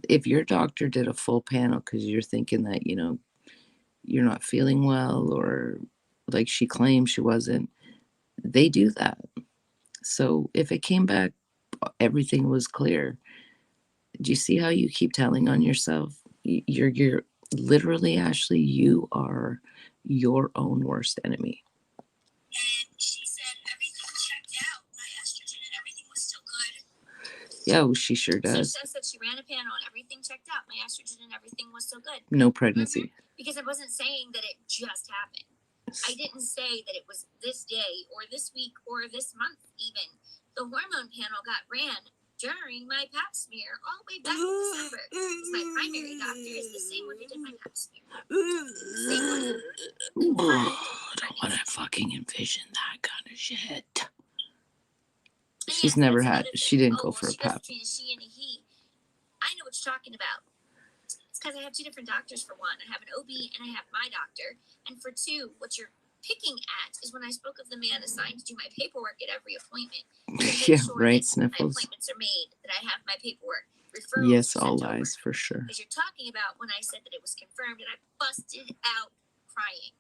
If your doctor did a full panel because you're thinking that, you're not feeling well, or like she claimed she wasn't, they do that. So if it came back, everything was clear. Do you see how you keep telling on yourself? You're literally, Ashley, you are your own worst enemy. And she said everything checked out. My estrogen and everything was still good. Yeah, well, she sure does. She says that she ran a panel and everything checked out. My estrogen and everything was still good. No pregnancy. Mm-hmm. Because I wasn't saying that it just happened. I didn't say that it was this day or this week or this month even. The hormone panel got ran during my pap smear all the way back in December. Because my primary doctor is the same one who did my pap smear. Same one. I don't want to fucking envision that kind of shit. She didn't go for a pap. She and a he. I know what you're talking about. It's because I have 2 different doctors for one. I have an OB and I have my doctor. And for 2, what you're picking at is when I spoke of the man assigned to do my paperwork at every appointment. Yeah, sure right, Sniffles. My appointments are made, that I have my paperwork. Referrals yes, all lies, for sure. Because you're talking about when I said that it was confirmed and I busted out crying.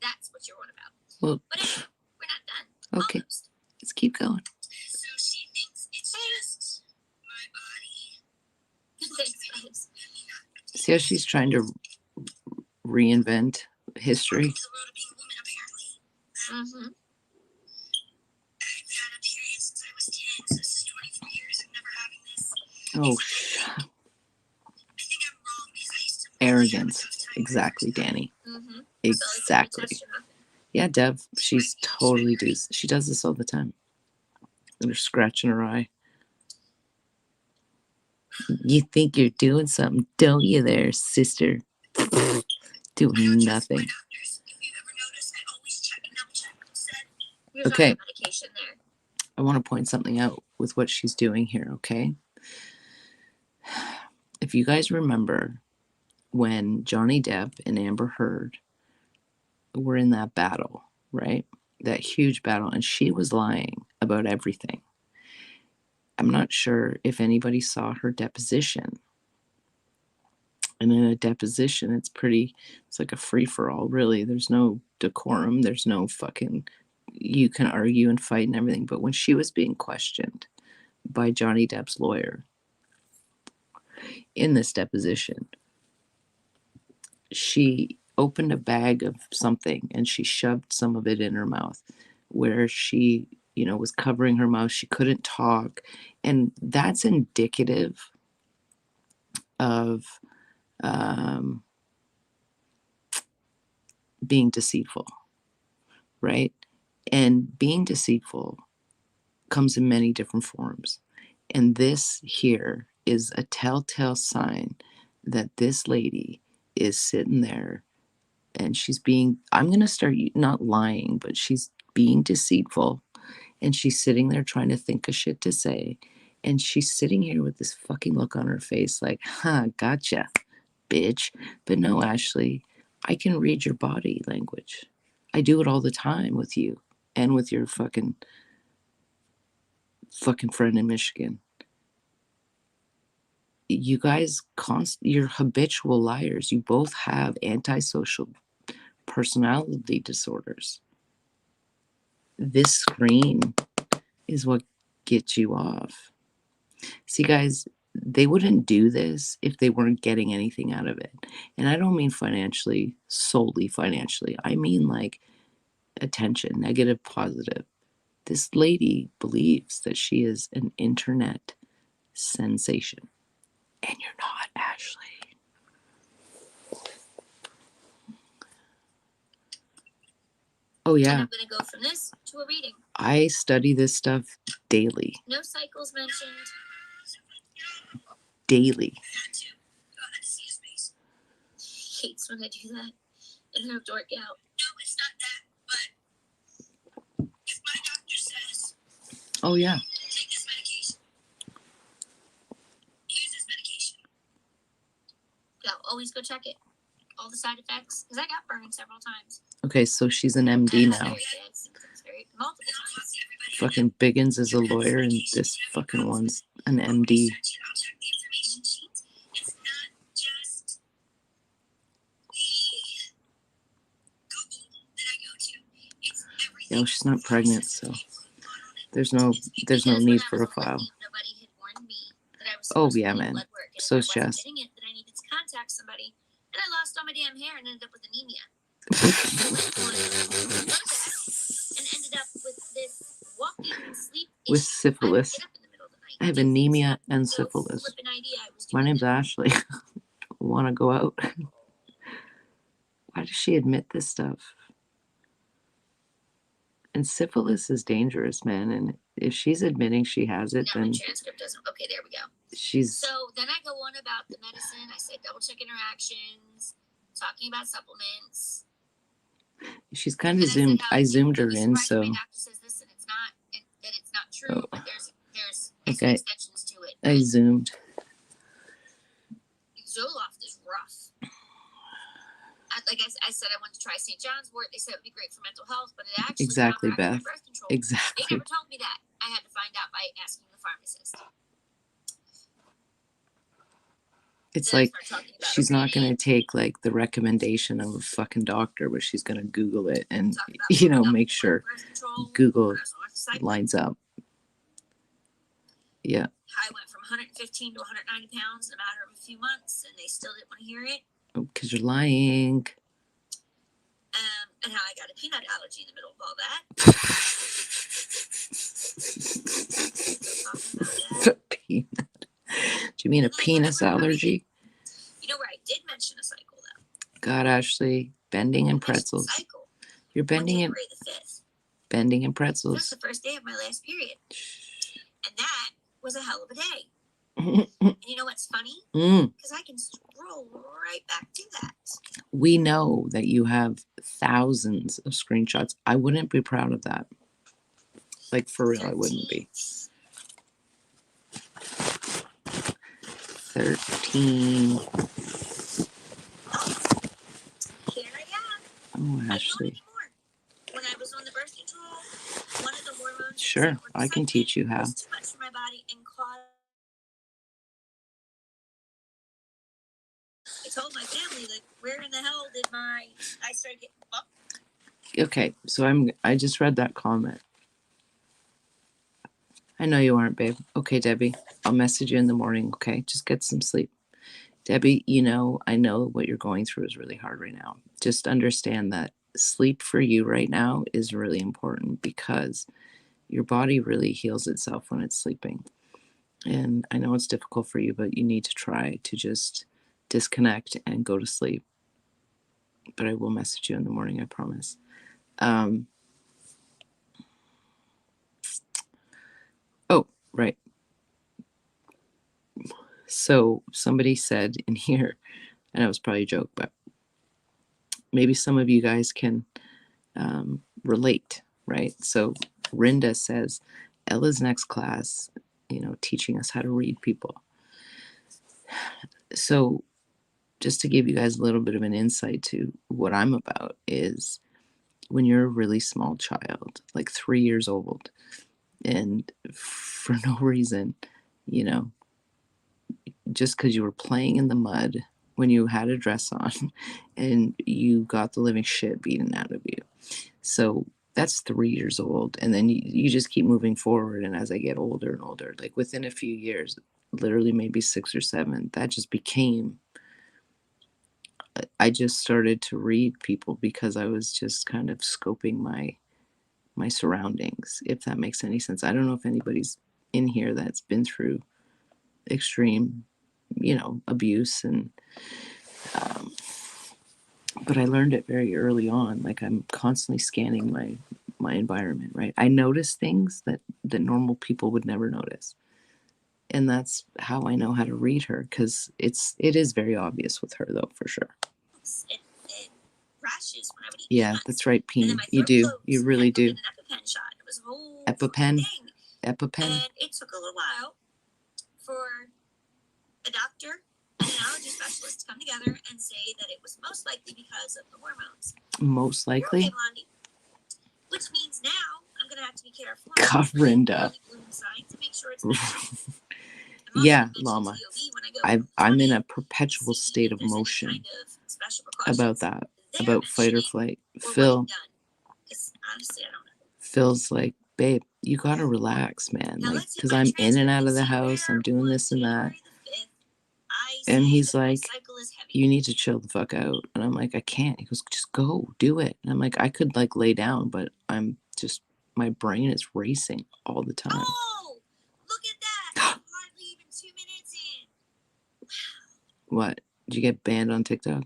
That's what you're on about. Well, but anyway, we're not done. Okay, almost. Let's keep going. So she thinks it's just my body. Thanks, guys. See how she's trying to reinvent history? Mm-hmm. I've had a period since I was 10, so this is 24 years of never having this. Oh, I think I'm wrong because I used to arrogance. Exactly, Danny. Mm-hmm. Exactly. Yeah, Dev, she's totally does. She does this all the time. And her scratching her eye. You think you're doing something, don't you there, sister? Doing nothing. Okay. I want to point something out with what she's doing here, okay? If you guys remember when Johnny Depp and Amber Heard were in that battle, right? That huge battle, and she was lying about everything. I'm not sure if anybody saw her deposition, And in a deposition, it's like a free-for-all, really. There's no decorum. There's no fucking, you can argue and fight and everything. But when she was being questioned by Johnny Depp's lawyer in this deposition, she opened a bag of something and she shoved some of it in her mouth where she, was covering her mouth. She couldn't talk. And that's indicative of being deceitful, right? And being deceitful comes in many different forms. And this here is a telltale sign that this lady is sitting there and I'm going to start not lying, but she's being deceitful. And she's sitting there trying to think of shit to say. And she's sitting here with this fucking look on her face like, gotcha, bitch. But no, Ashley, I can read your body language. I do it all the time with you and with your fucking friend in Michigan. You guys, you're habitual liars. You both have antisocial personality disorders. This screen is what gets you off. See, guys, they wouldn't do this if they weren't getting anything out of it. And I don't mean financially, solely financially. I mean like attention, negative, positive. This lady believes that she is an internet sensation. And you're not, Ashley. Oh, yeah. And I'm going to go from this to a reading. I study this stuff daily. No cycles mentioned. Daily. He hates when I do that. And he'll dork out. No, it's not that. But if my doctor says, oh, yeah. Take this medication. Use this medication. Yeah, always go check it. All the side effects. Because I got burned several times. Okay, so she's an MD now. Multiple times. Fucking Biggins is a lawyer, and this fucking one's an MD. Yeah, she's not pregnant, so there's no need for a file. Oh yeah, man. So is Jess. I needed to contact somebody, and I lost all my damn hair and ended up with anemia. And ended up with this walking sleep issue. With syphilis. I have anemia and syphilis. My name's Ashley. Want to go out? Why does she admit this stuff? And syphilis is dangerous, man. And if she's admitting she has it, no, then my transcript doesn't. Okay, there we go. So then I go on about the medicine. I said double check interactions, talking about supplements. She's kind of zoomed. I zoomed her in, so. My doctor says this, and it's not. That it's not true. But there's okay. extensions to it. I zoomed. Zoloft is rough. Like I said, I went to try St. John's wort. They said it would be great for mental health, but it actually exactly, Beth. Birth control. Exactly. They never told me that. I had to find out by asking the pharmacist. It's like she's not going to take like the recommendation of a fucking doctor, but she's going to Google it and make sure Google lines up. Yeah. I went from 115 to 190 pounds in a matter of a few months, and they still didn't want to hear it. Because you're lying. And how I got a peanut allergy in the middle of all that. Peanut. Do you mean a penis allergy? You know where I did mention a cycle, though? God, Ashley, bending and pretzels. You're bending and bending and pretzels. This was the first day of my last period, and that was a hell of a day. And you know what's funny? Because I can scroll right back to that. We know that you have thousands of screenshots. I wouldn't be proud of that. Like, for real, 13. I wouldn't be. 13. Here I am. Oh, Ashley. When I was on the birth control, one of the hormones. Sure, I can teach you how. Was too much for my body and caused I told my family, like, where in the hell did I started getting bumped? Okay, so I just read that comment. I know you aren't, babe. Okay, Debbie, I'll message you in the morning, okay? Just get some sleep. Debbie, I know what you're going through is really hard right now. Just understand that sleep for you right now is really important because your body really heals itself when it's sleeping. And I know it's difficult for you, but you need to try to just disconnect and go to sleep. But I will message you in the morning, I promise. Oh, right. So somebody said in here, and it was probably a joke, but maybe some of you guys can relate, right? So Rinda says, Ella's next class, teaching us how to read people. So just to give you guys a little bit of an insight to what I'm about is when you're a really small child, like 3 years old, and for no reason, just because you were playing in the mud when you had a dress on and you got the living shit beaten out of you. So that's 3 years old. And then you just keep moving forward. And as I get older and older, like within a few years, literally maybe 6 or 7, that just became, I just started to read people because I was just kind of scoping my surroundings, if that makes any sense. I don't know if anybody's in here that's been through extreme, abuse, and but I learned it very early on. Like I'm constantly scanning my environment, right? I notice things that normal people would never notice, and that's how I know how to read her, because it is very obvious with her though, for sure. It rashes when I would eat Yeah, peanuts. that's right, Peen. You really do. An EpiPen shot. It was a whole EpiPen. EpiPen. And it took a little while for a doctor and an allergy specialist to come together and say that it was most likely because of the hormones. Most likely. Okay, Blondie. Which means now I'm gonna have to be careful. Corinda. Sure yeah, Llama. I'm in a perpetual state of motion kind of about that, about fight or flight. Phil. Honestly, I don't know. Phil's like, babe, you gotta relax, man. Like, because I'm in and out of the house, I'm doing this and that. And he's like, you need to chill the fuck out. And I'm like, I can't. He goes, just go, do it. And I'm like, I could like lay down, but I'm just, my brain is racing all the time. Oh, look at that. Hardly even 2 minutes in. What? Did you get banned on TikTok?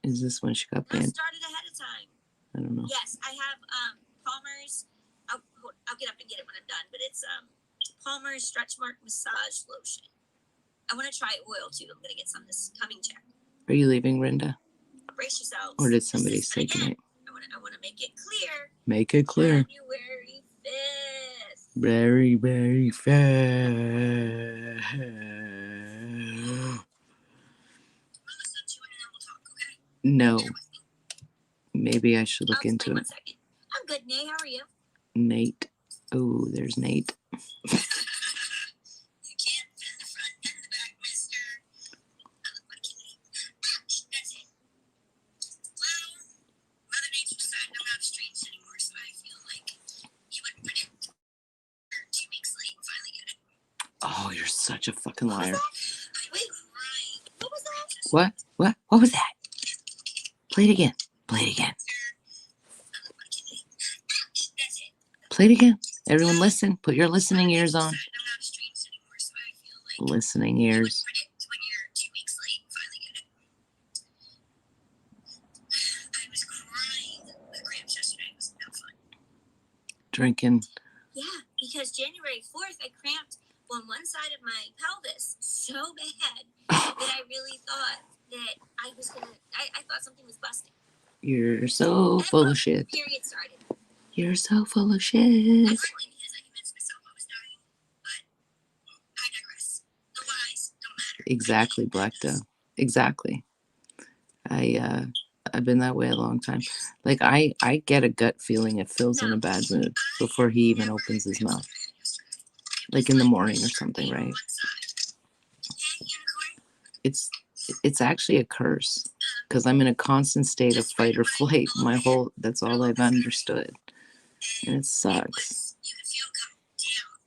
Is this when she got banned? I started ahead of time. I don't know. Yes, I have Palmer's. I'll get up and get it when I'm done. But it's Palmer's Stretch Mark Massage Lotion. I want to try oil too. I'm gonna get some this coming check. Are you leaving, Rinda? Brace yourselves. Or did somebody say goodnight? I want to make it clear. Make it clear. January 5th. Very, very fast. No. Maybe I should look into it. 1 second. I'm good, Nate. How are you? Nate. Oh, there's Nate. Oh, you're such a fucking liar. Wait, what was that? What? What was that? Play it again. Play it again. Play it again. Everyone listen. Put your listening ears on. Listening ears. Drinking. Yeah, because January 4th, I cramped on one side of my pelvis so bad that I really thought that I was gonna. I thought something was busting. You're so full of shit. Period started. You're so full of shit. Because I convinced myself I was dying, but I digress. The lies don't matter. Exactly, Black Doe. Exactly. I've been that way a long time. Like I get a gut feeling if Phil's in a bad mood before he even opens his mouth. Like in the morning or something, right? it's actually a curse because I'm in a constant state of fight or flight. That's all I've understood. And it sucks. You could feel come down.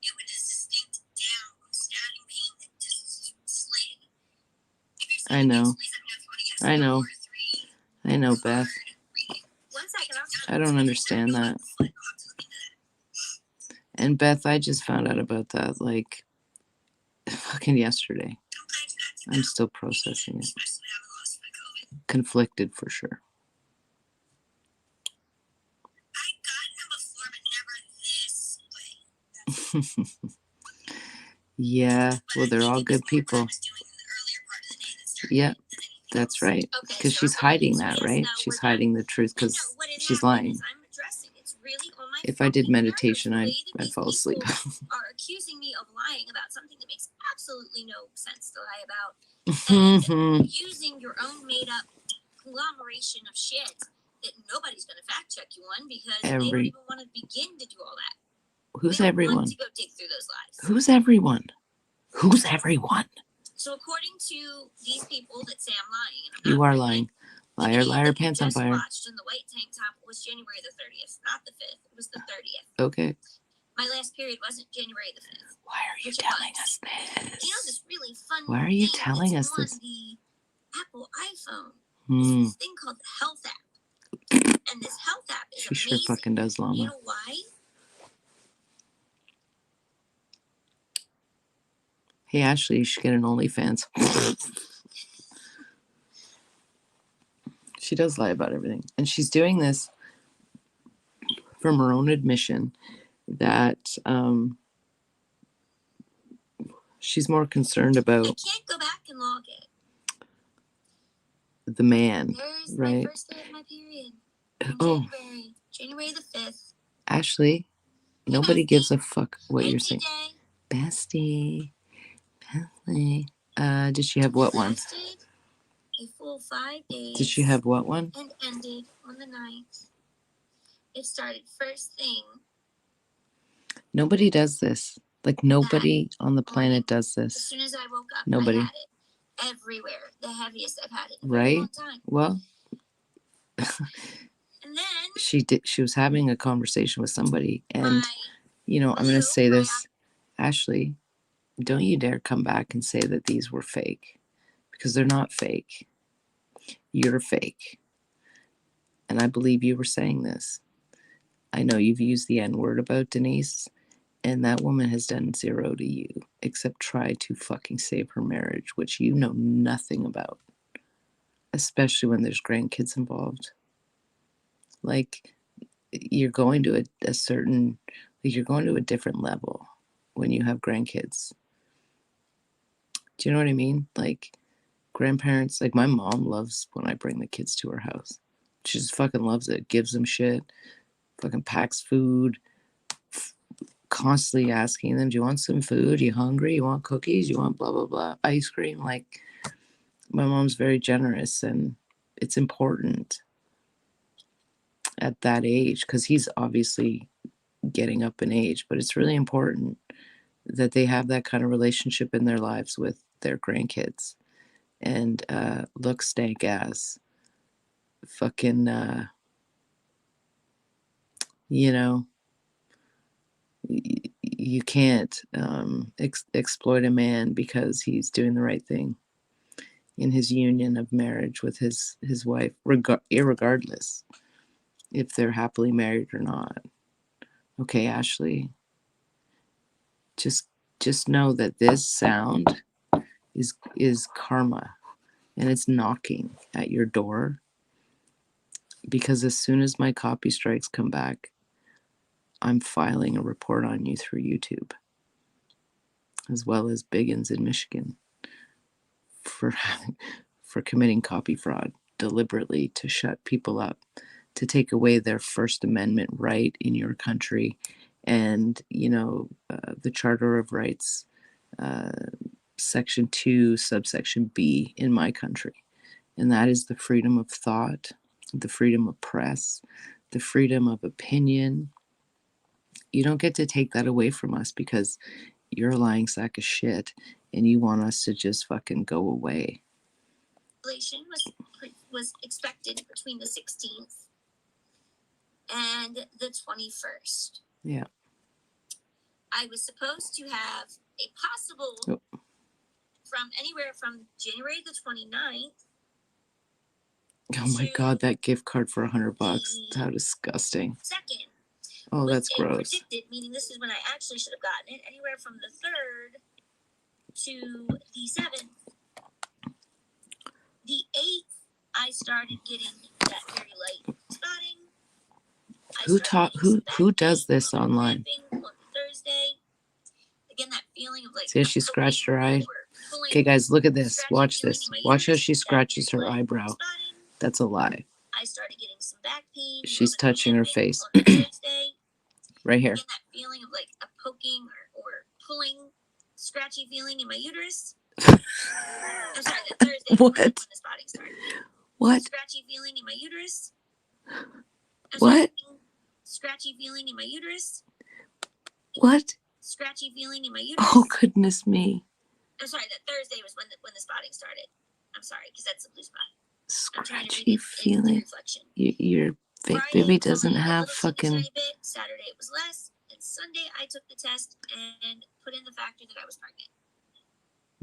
It was a distinct down, stabbing pain that just slid. I know. I know. I know, Beth. I don't understand that. And Beth, I just found out about that like fucking yesterday. I'm still processing it. Conflicted for sure. Yeah, well, they're all good people. Yeah, that's right. Because she's hiding that, right? She's hiding the truth because she's lying. If I did meditation, I'd fall asleep. Are accusing me of lying about something that makes absolutely no sense to lie about, and using your own made-up conglomeration of shit that nobody's going to fact check you on because they don't even want to begin to do all that. Who's everyone? To go dig through those lies. Who's everyone? Who's everyone? So according to these people that say I'm lying, and you are lying. Liar, liar, pants on fire. Watched in the white tank top was January the 30th, not the 5th. It was the 30th. Okay. My last period wasn't January the 5th. Why are you telling us this? You know this really fun. Why are you telling us this? The Apple iPhone. There's this thing called the Health app, and this Health app is she amazing. sure fucking does, Llama. You know why? Hey Ashley, you should get an OnlyFans. She does lie about everything, and she's doing this from her own admission that she's more concerned about. I can't go back and log it. The man, there's right? My first day of my period. January the 5th. Ashley, nobody gives a fuck what you're saying. Bestie. Did she have what one? A full 5 days. Did she have what one? And ended on the 9th. It started first thing. Nobody does this. Like nobody on the planet does this. As soon as I woke up, nobody. I had it everywhere. The heaviest I've had it in a right? long time. Well, and then she was having a conversation with somebody, and I'm going to say this, Ashley. Don't you dare come back and say that these were fake, because they're not fake. You're fake. And I believe you were saying this. I know you've used the N-word about Denise, and that woman has done zero to you except try to fucking save her marriage, which you know nothing about, especially when there's grandkids involved. Like, you're going to a certain, like, you're going to a different level when you have grandkids. Do you know what I mean? Like, grandparents, like my mom loves when I bring the kids to her house. She just fucking loves it. Gives them shit. Fucking packs food. Constantly asking them, do you want some food? Are you hungry? You want cookies? You want blah, blah, blah. Ice cream. Like, my mom's very generous, and it's important at that age because he's obviously getting up in age, but it's really important that they have that kind of relationship in their lives with their grandkids. And look, stank ass, fucking, you can't exploit a man because he's doing the right thing in his union of marriage with his wife, irregardless if they're happily married or not. Okay, Ashley, just know that this sound is karma, and it's knocking at your door, because as soon as my copy strikes come back, I'm filing a report on you through YouTube, as well as Biggins in Michigan, for committing copy fraud deliberately to shut people up, to take away their First Amendment right in your country, and the Charter of Rights, Section 2, subsection B in my country. And that is the freedom of thought, the freedom of press, the freedom of opinion. You don't get to take that away from us because you're a lying sack of shit And you want us to just fucking go away. Was expected between the 16th and the 21st. Yeah. I was supposed to have a possible from anywhere from January the 29th. Oh my God, that gift card for $100. How disgusting. Second. Oh, that's gross. Predicted, meaning this is when I actually should have gotten it, anywhere from the 3rd to the 7th. The 8th, I started getting that very light spotting. Who does this online? On Thursday. Again, that feeling of like. See how she scratched her eye? Okay, guys, look at this. Watch this. Watch how she scratches her eyebrow. That's a lie. I started getting some back pain. She's touching her face. Right here. Again, that feeling of like a poking or pulling, scratchy feeling in my uterus. I'm sorry, that Thursday. What? When the spotting started. What? Scratchy feeling in my uterus. What? Scratchy feeling in my uterus. What? Scratchy feeling in my uterus. Oh, goodness me. I'm sorry, that Thursday was when the spotting started. I'm sorry, because that's a blue spot. Scratchy feeling. Your fake baby doesn't have fucking. Saturday it was less, and Sunday I took the test and put in the factor that I was pregnant.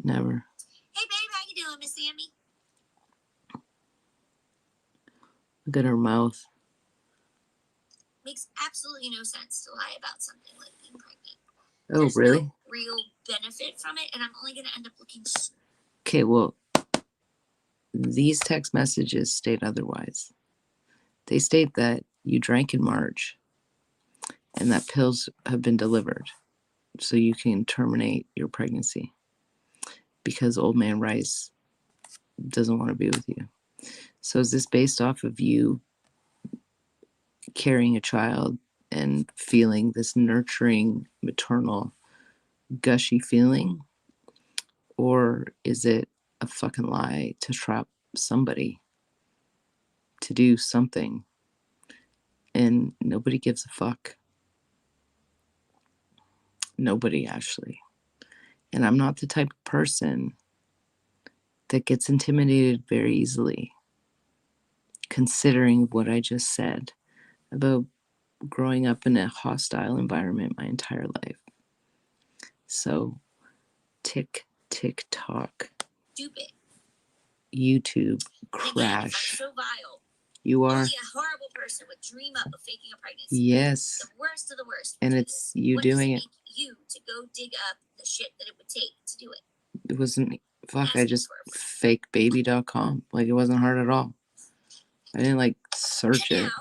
Never. Hey babe, how you doing, Miss Sammy? Look at her mouth. Makes absolutely no sense to lie about something like being pregnant. Oh, There's really? no real benefit from it, and I'm only going to end up looking. Okay, well, these text messages state otherwise. They state that you drank in March and that pills have been delivered so you can terminate your pregnancy because old man Rice doesn't want to be with you. So is this based off of you carrying a child and feeling this nurturing, maternal, gushy feeling? Or is it a fucking lie to trap somebody to do something and nobody gives a fuck? Nobody, actually. And I'm not the type of person that gets intimidated very easily, considering what I just said about growing up in a hostile environment my entire life. So, TikTok, Stupid. YouTube, crash. So vile. You are. Only a horrible person would dream up of faking a pregnancy. Yes. The worst of the worst. And it's you doing it. You to go dig up the shit that it would take to do it. It wasn't. Fuck, I just fakebaby.com. Like, it wasn't hard at all. I didn't like search it.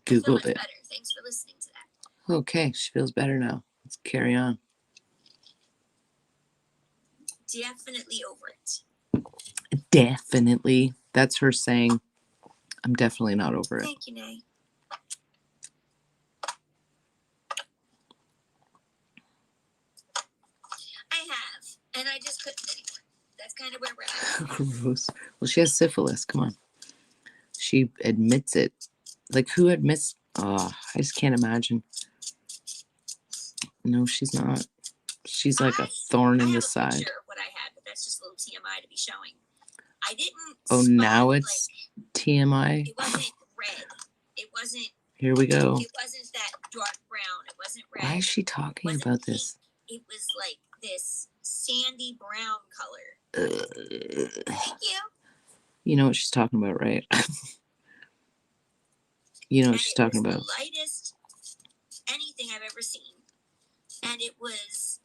Googled it. Better. Thanks for listening to that. Okay, she feels better now. Let's carry on. Definitely over it. Definitely. That's her saying, I'm definitely not over it. Thank you, Nay. I have, and I just couldn't anymore. That's kind of where we're at. Gross. Well, she has syphilis. Come on. She admits it. Like, who admits? Oh, I just can't imagine. No, she's not. She's like a thorn in the side. Picture of what I had, but that's just a little TMI to be showing. I didn't. Oh, now it's TMI? It wasn't red. It wasn't. Here we go. It wasn't that dark brown. It wasn't red. Why is she talking about this? It was like this sandy brown color. Thank you. You know what she's talking about, right? You know what she's talking about. The lightest anything I've ever seen, and it was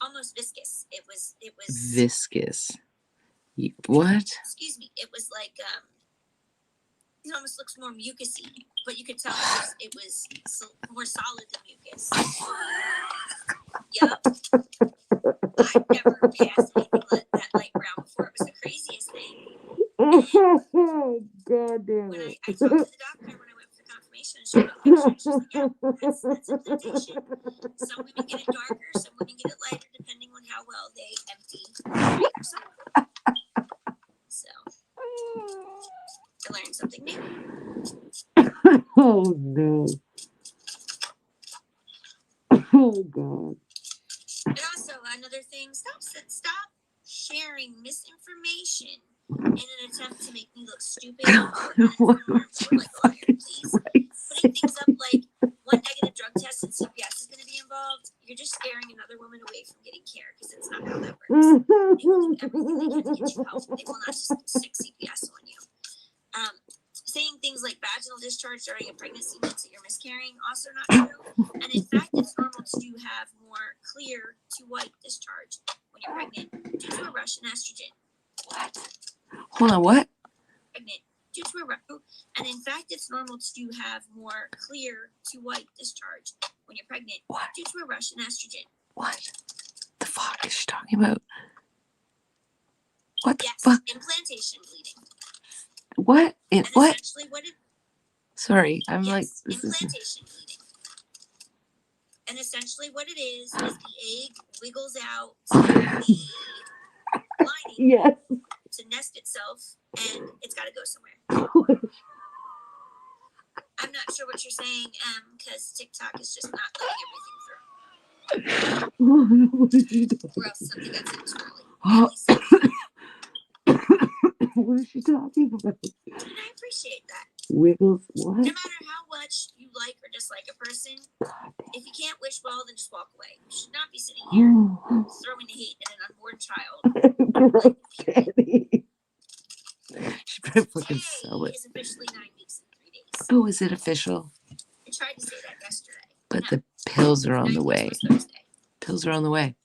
almost viscous. It was viscous. What? Excuse me. It was like it almost looks more mucusy, but you could tell it was more solid than mucus. Yup. I've never passed anything like that light brown before. It was the craziest thing. God damn when it. I talked to the doctor when I went for confirmation and showed me pictures, she's like, yeah, that's implantation. Some women get it darker, some women get it lighter, depending on how well they empty their cycle. So, I learned something new. Oh, no. Oh, God. And also, another thing, stop sharing misinformation in an attempt to make me look stupid or uninformed or like, oh, please putting things up like one negative drug test and CPS is going to be involved. You're just scaring another woman away from getting care because it's not how that works. They will do everything they can to get you help. They will not just stick CPS on you. Saying things like vaginal discharge during a pregnancy means that you're miscarrying, also not true. And in fact, it's normal to have more clear to white discharge when you're pregnant due to a rush in estrogen. What? Hold on, what? Pregnant due to a rush. And in fact, it's normal to have more clear to white discharge when you're pregnant due to a rush in estrogen. What the fuck is she talking about? What the yes, fuck? Implantation bleeding. What? And what? Essentially what it, Sorry, I'm like, this implantation bleeding. And essentially what it is the egg wiggles out the lining to nest itself, and it's got to go somewhere. I'm not sure what you're saying, because TikTok is just not letting everything through. Or else something got sent too early. What is she talking about? And I appreciate that. Wiggles what? No matter how much you like or dislike a person, if you can't wish well, then just walk away. You should not be sitting here throwing hate at an unborn child. She better fucking sell it. Is officially 9 weeks and 3 days. Oh, is it official? I tried to say that yesterday. But the pills are on the way. Pills are on the way.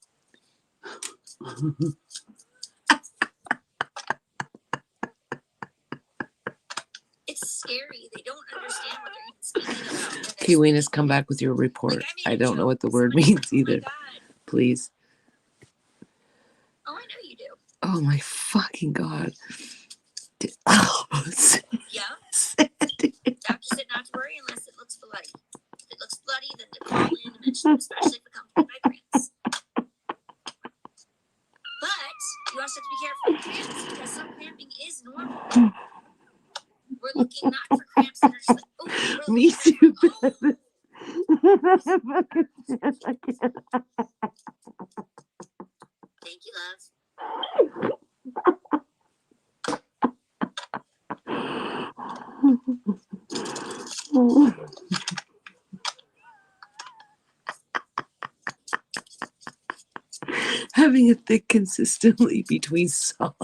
It's scary. They don't understand what they're even speaking about. Okay, Weenus, come back with your report. I don't know what the word means either. Please. Oh, I know you do. Oh my fucking God. Yeah. Doctor said not to worry unless it looks bloody. If it looks bloody, then they call in and mention it, especially if it comes with my cramps. But you also have to be careful with cramps because some cramping is normal. We're looking not for cramps that are just like, oh, me too. Thank you, love. Having a thick consistently between solid.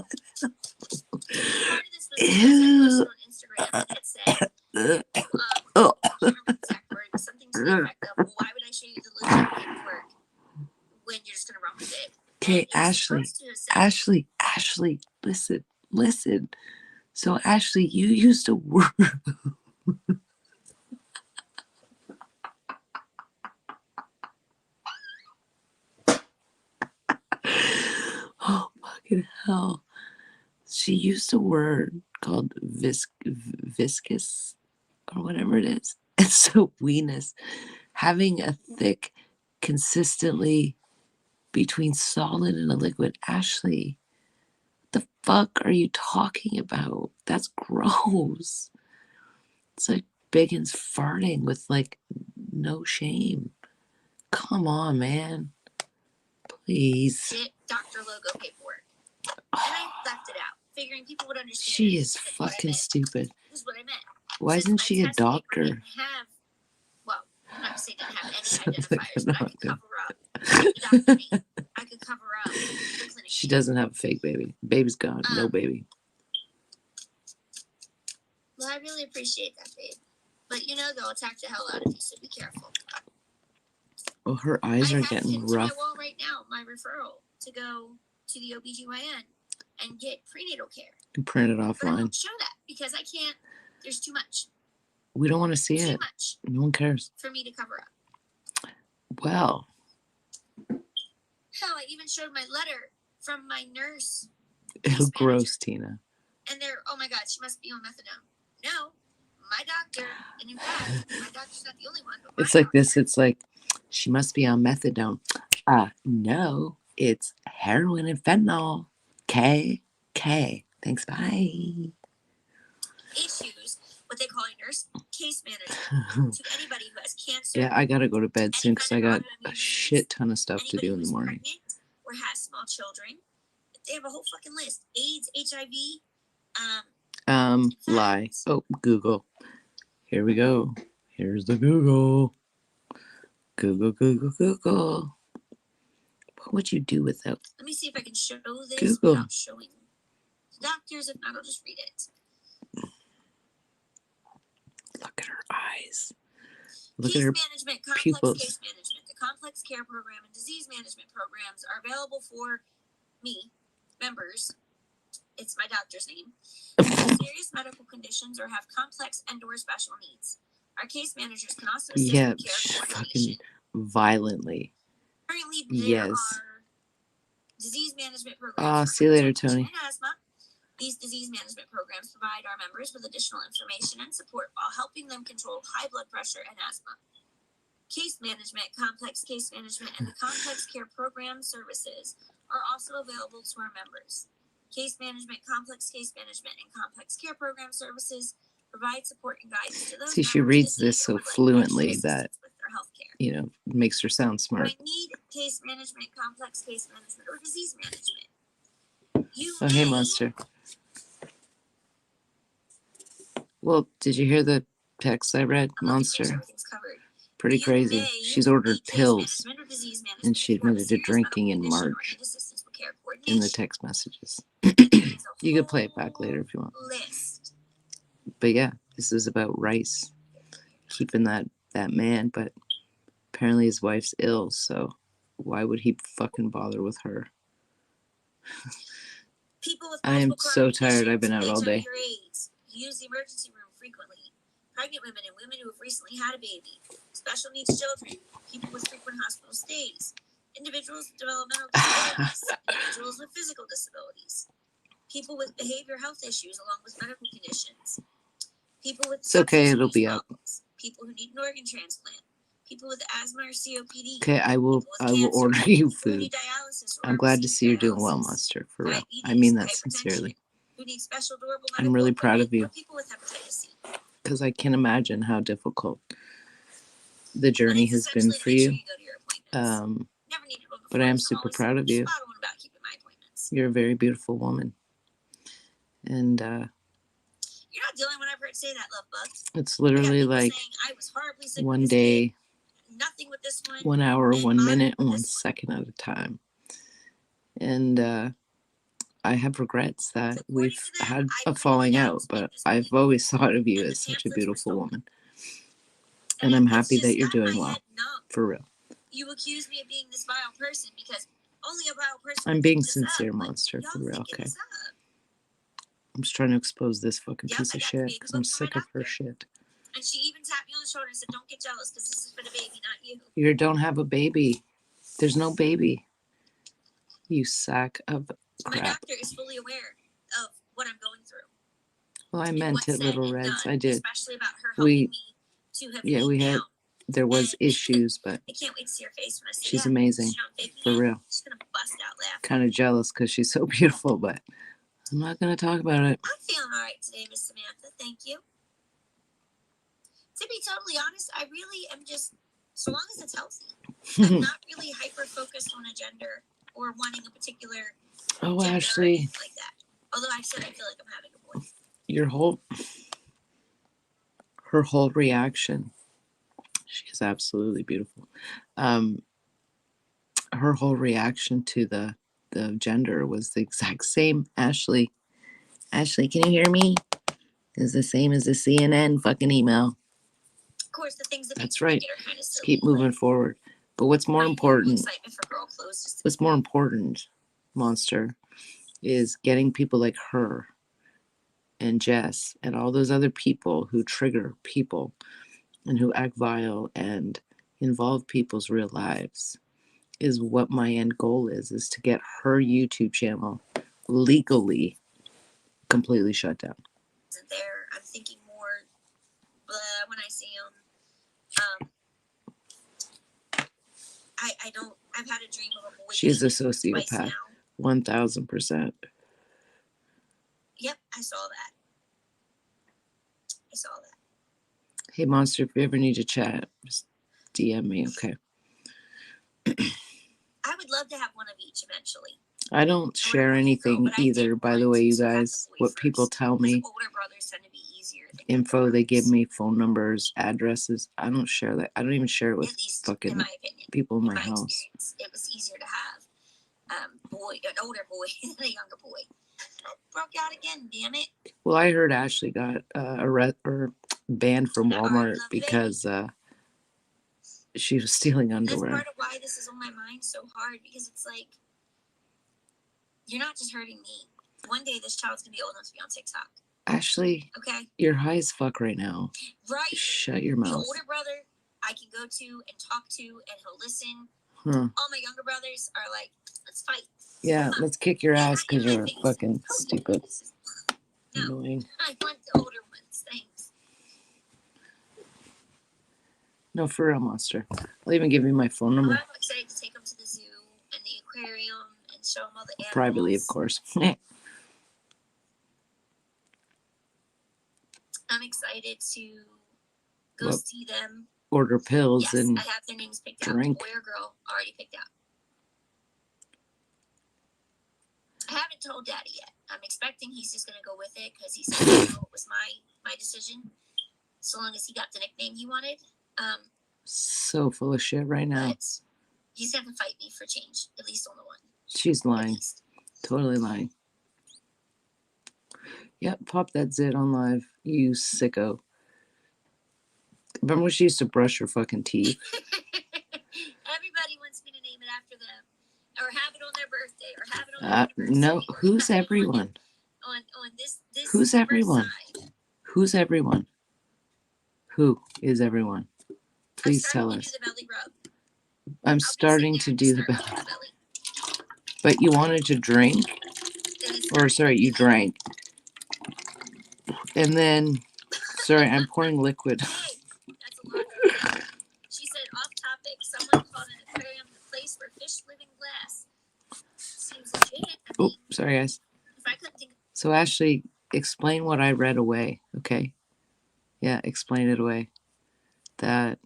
Ew. Why would I show you the legit paperwork when you're just gonna run with it? Okay, Ashley, listen. So Ashley, you used a word. Oh fucking hell. She used a word called viscous or whatever it is. It's so weenus. Having a thick, consistently between solid and a liquid. Ashley, what the fuck are you talking about? That's gross. It's like Biggins farting with like no shame. Come on, man. Please. Shit, Dr. Logo paperwork. And I left it out, figuring people would understand. She is fucking stupid. This is what I meant. Why isn't she a doctor? I'm not saying didn't have any identifiers, but I could cover up. I could cover up the clinic. She doesn't have a fake baby. Baby's gone. No baby. Well, I really appreciate that, babe. But you know they'll attack the hell out of you, so be careful. Oh, her eyes are getting rough. I have my wall right now, my referral to go to the OBGYN and get prenatal care. You print it offline. But I won't show that because I can't. There's too much. We don't want to see it. Too much. No one cares. For me to cover up. Well. Hell, I even showed my letter from my nurse. Ew, gross, Tina. And they're, oh my God, she must be on methadone. No, my doctor, and in fact, my doctor's not the only one. It's like this. It's like, she must be on methadone. No, it's heroin and fentanyl. K. Thanks, bye. Issues, what they call a nurse case manager to anybody who has cancer. Yeah, I gotta go to bed soon because I got a shit ton of stuff to do in the morning. Or has small children, They have a whole fucking list. AIDS, HIV, lie. Oh, Google. Here we go. Here's the Google. Google, Google, Google. What would you do without Let me see if I can show this Google without showing doctors. If not, I'll just read it. Look at her eyes. Look Case at her management, complex pupils. case management. The complex care program and disease management programs are available for me, members. It's my doctor's name. Serious medical conditions or have complex and/or special needs. Our case managers can also assist with care coordination. Fucking violently. Currently, there are disease management programs. See you later, Tony. And asthma. These disease management programs provide our members with additional information and support while helping them control high blood pressure and asthma. Case management, complex case management, and the complex care program services are also available to our members. Case management, complex case management, and complex care program services provide support and guidance to those. See, she reads this so fluently that, you know, makes her sound smart. I need case management, complex case management, or disease management. Hey, Monster. Well, did you hear the text I read, Monster? Pretty crazy. She's ordered pills, and she admitted to drinking in March in the text messages. You could play it back later if you want. But yeah, this is about Rice keeping that man, but apparently his wife's ill, so why would he fucking bother with her? I am so tired. I've been out all day. Use the emergency room frequently. Pregnant women and women who have recently had a baby. Special needs children. People with frequent hospital stays. Individuals with developmental disabilities. Individuals with physical disabilities. People with behavioral health issues along with medical conditions. People with it's okay, it'll be up. People who need an organ transplant. People with asthma or COPD. Okay, I will order you food. I'm glad to see you're doing well, Monster, for real. I mean that sincerely. I'm really proud of you. Because I can imagine how difficult the journey has been for you. But I am super proud of you. You're a very beautiful woman. And you're not the only one I've heard say that, love bug. It's literally like one day, nothing with this 1 hour, 1 minute, 1 second at a time. And I have regrets that we've had a falling out, but I've always thought of you as such a beautiful woman. And I'm happy that you're doing well. For real. You accuse me of being this vile person because only a vile person. I'm being sincere, Monster, for real, okay? I'm just trying to expose this fucking piece of shit because I'm sick of her shit. And she even tapped me on the shoulder and said, "Don't get jealous because this is for the baby, not you." You don't have a baby. There's no baby. You sack of crap. My doctor is fully aware of what I'm going through. Well, I meant it, Little Reds. I did. Especially about her helping me to have we had. There was issues, but I can't wait to see her face when I see she's amazing. For real. She's gonna bust out laughing. Kind of jealous because she's so beautiful, but I'm not gonna talk about it. I'm feeling all right today, Miss Samantha. Thank you. To be totally honest, I really am just, so long as it's healthy. I'm not really hyper focused on a gender or wanting a particular gender Ashley, like that. Although I said I feel like I'm having a boy. Her whole reaction, she is absolutely beautiful. Her whole reaction to the gender was the exact same. Ashley, can you hear me? Is the same as the CNN fucking email. Of course, the things that that's right. Let's keep moving forward. But what's more important? Monster, is getting people like her and Jess and all those other people who trigger people and who act vile and involve people's real lives is what my end goal is to get her YouTube channel legally completely shut down. There, I'm thinking more when I see them. I've had a dream of a boy. She's a sociopath, 1000%. Yep, I saw that. Hey, Monster, if you ever need to chat, just DM me, okay? I would love to have one of each eventually. I don't share anything either, by the way, you guys. What people tell me, info they give me, phone numbers, addresses, I don't share that. I don't even share it with fucking people in my house. It was easier to have an older boy than a younger boy. Broke out again, damn it. Well, I heard Ashley got banned from Walmart because she was stealing underwear. That's part of why this is on my mind so hard, because it's like, you're not just hurting me. One day this child's gonna be old enough to be on TikTok. Ashley, okay, you're high as fuck right now. Right. Shut your mouth. The older brother I can go to and talk to, and he'll listen. All my younger brothers are like, let's fight. Yeah, let's kick your ass because you're fucking stupid. No, annoying. I want the older ones. Thanks. No, for real, Monster. I'll even give you my phone number. I'm excited to take them to the zoo and the aquarium and show them all the animals. Privately, of course. I'm excited to go see them. Order pills and I have their names picked drink. out. Boy or girl already picked out. I haven't told Daddy yet. I'm expecting he's just gonna go with it because he said it was my decision, so long as he got the nickname he wanted. So full of shit right now. But he's gonna have to fight me for change, at least on the one. She's lying. Totally lying. Yep, pop that zit on live, you sicko. Remember when she used to brush her fucking teeth? Everybody wants me to name it after them, or have it on their birthday, or have it on their anniversary. No, who's everyone? On this who's everyone? Side. Who's everyone? Who is everyone? Please tell us. I'm starting to do the belly. But you wanted to drink? Or, sorry, you drank. And then, sorry, I'm pouring liquid. That's a lot. She said, off topic, someone called an aquarium the place where fish live in glass. Seems legit. Oh, sorry, guys. If I couldn't think. So, Ashley, explain what I read away, okay? Yeah, explain it away. That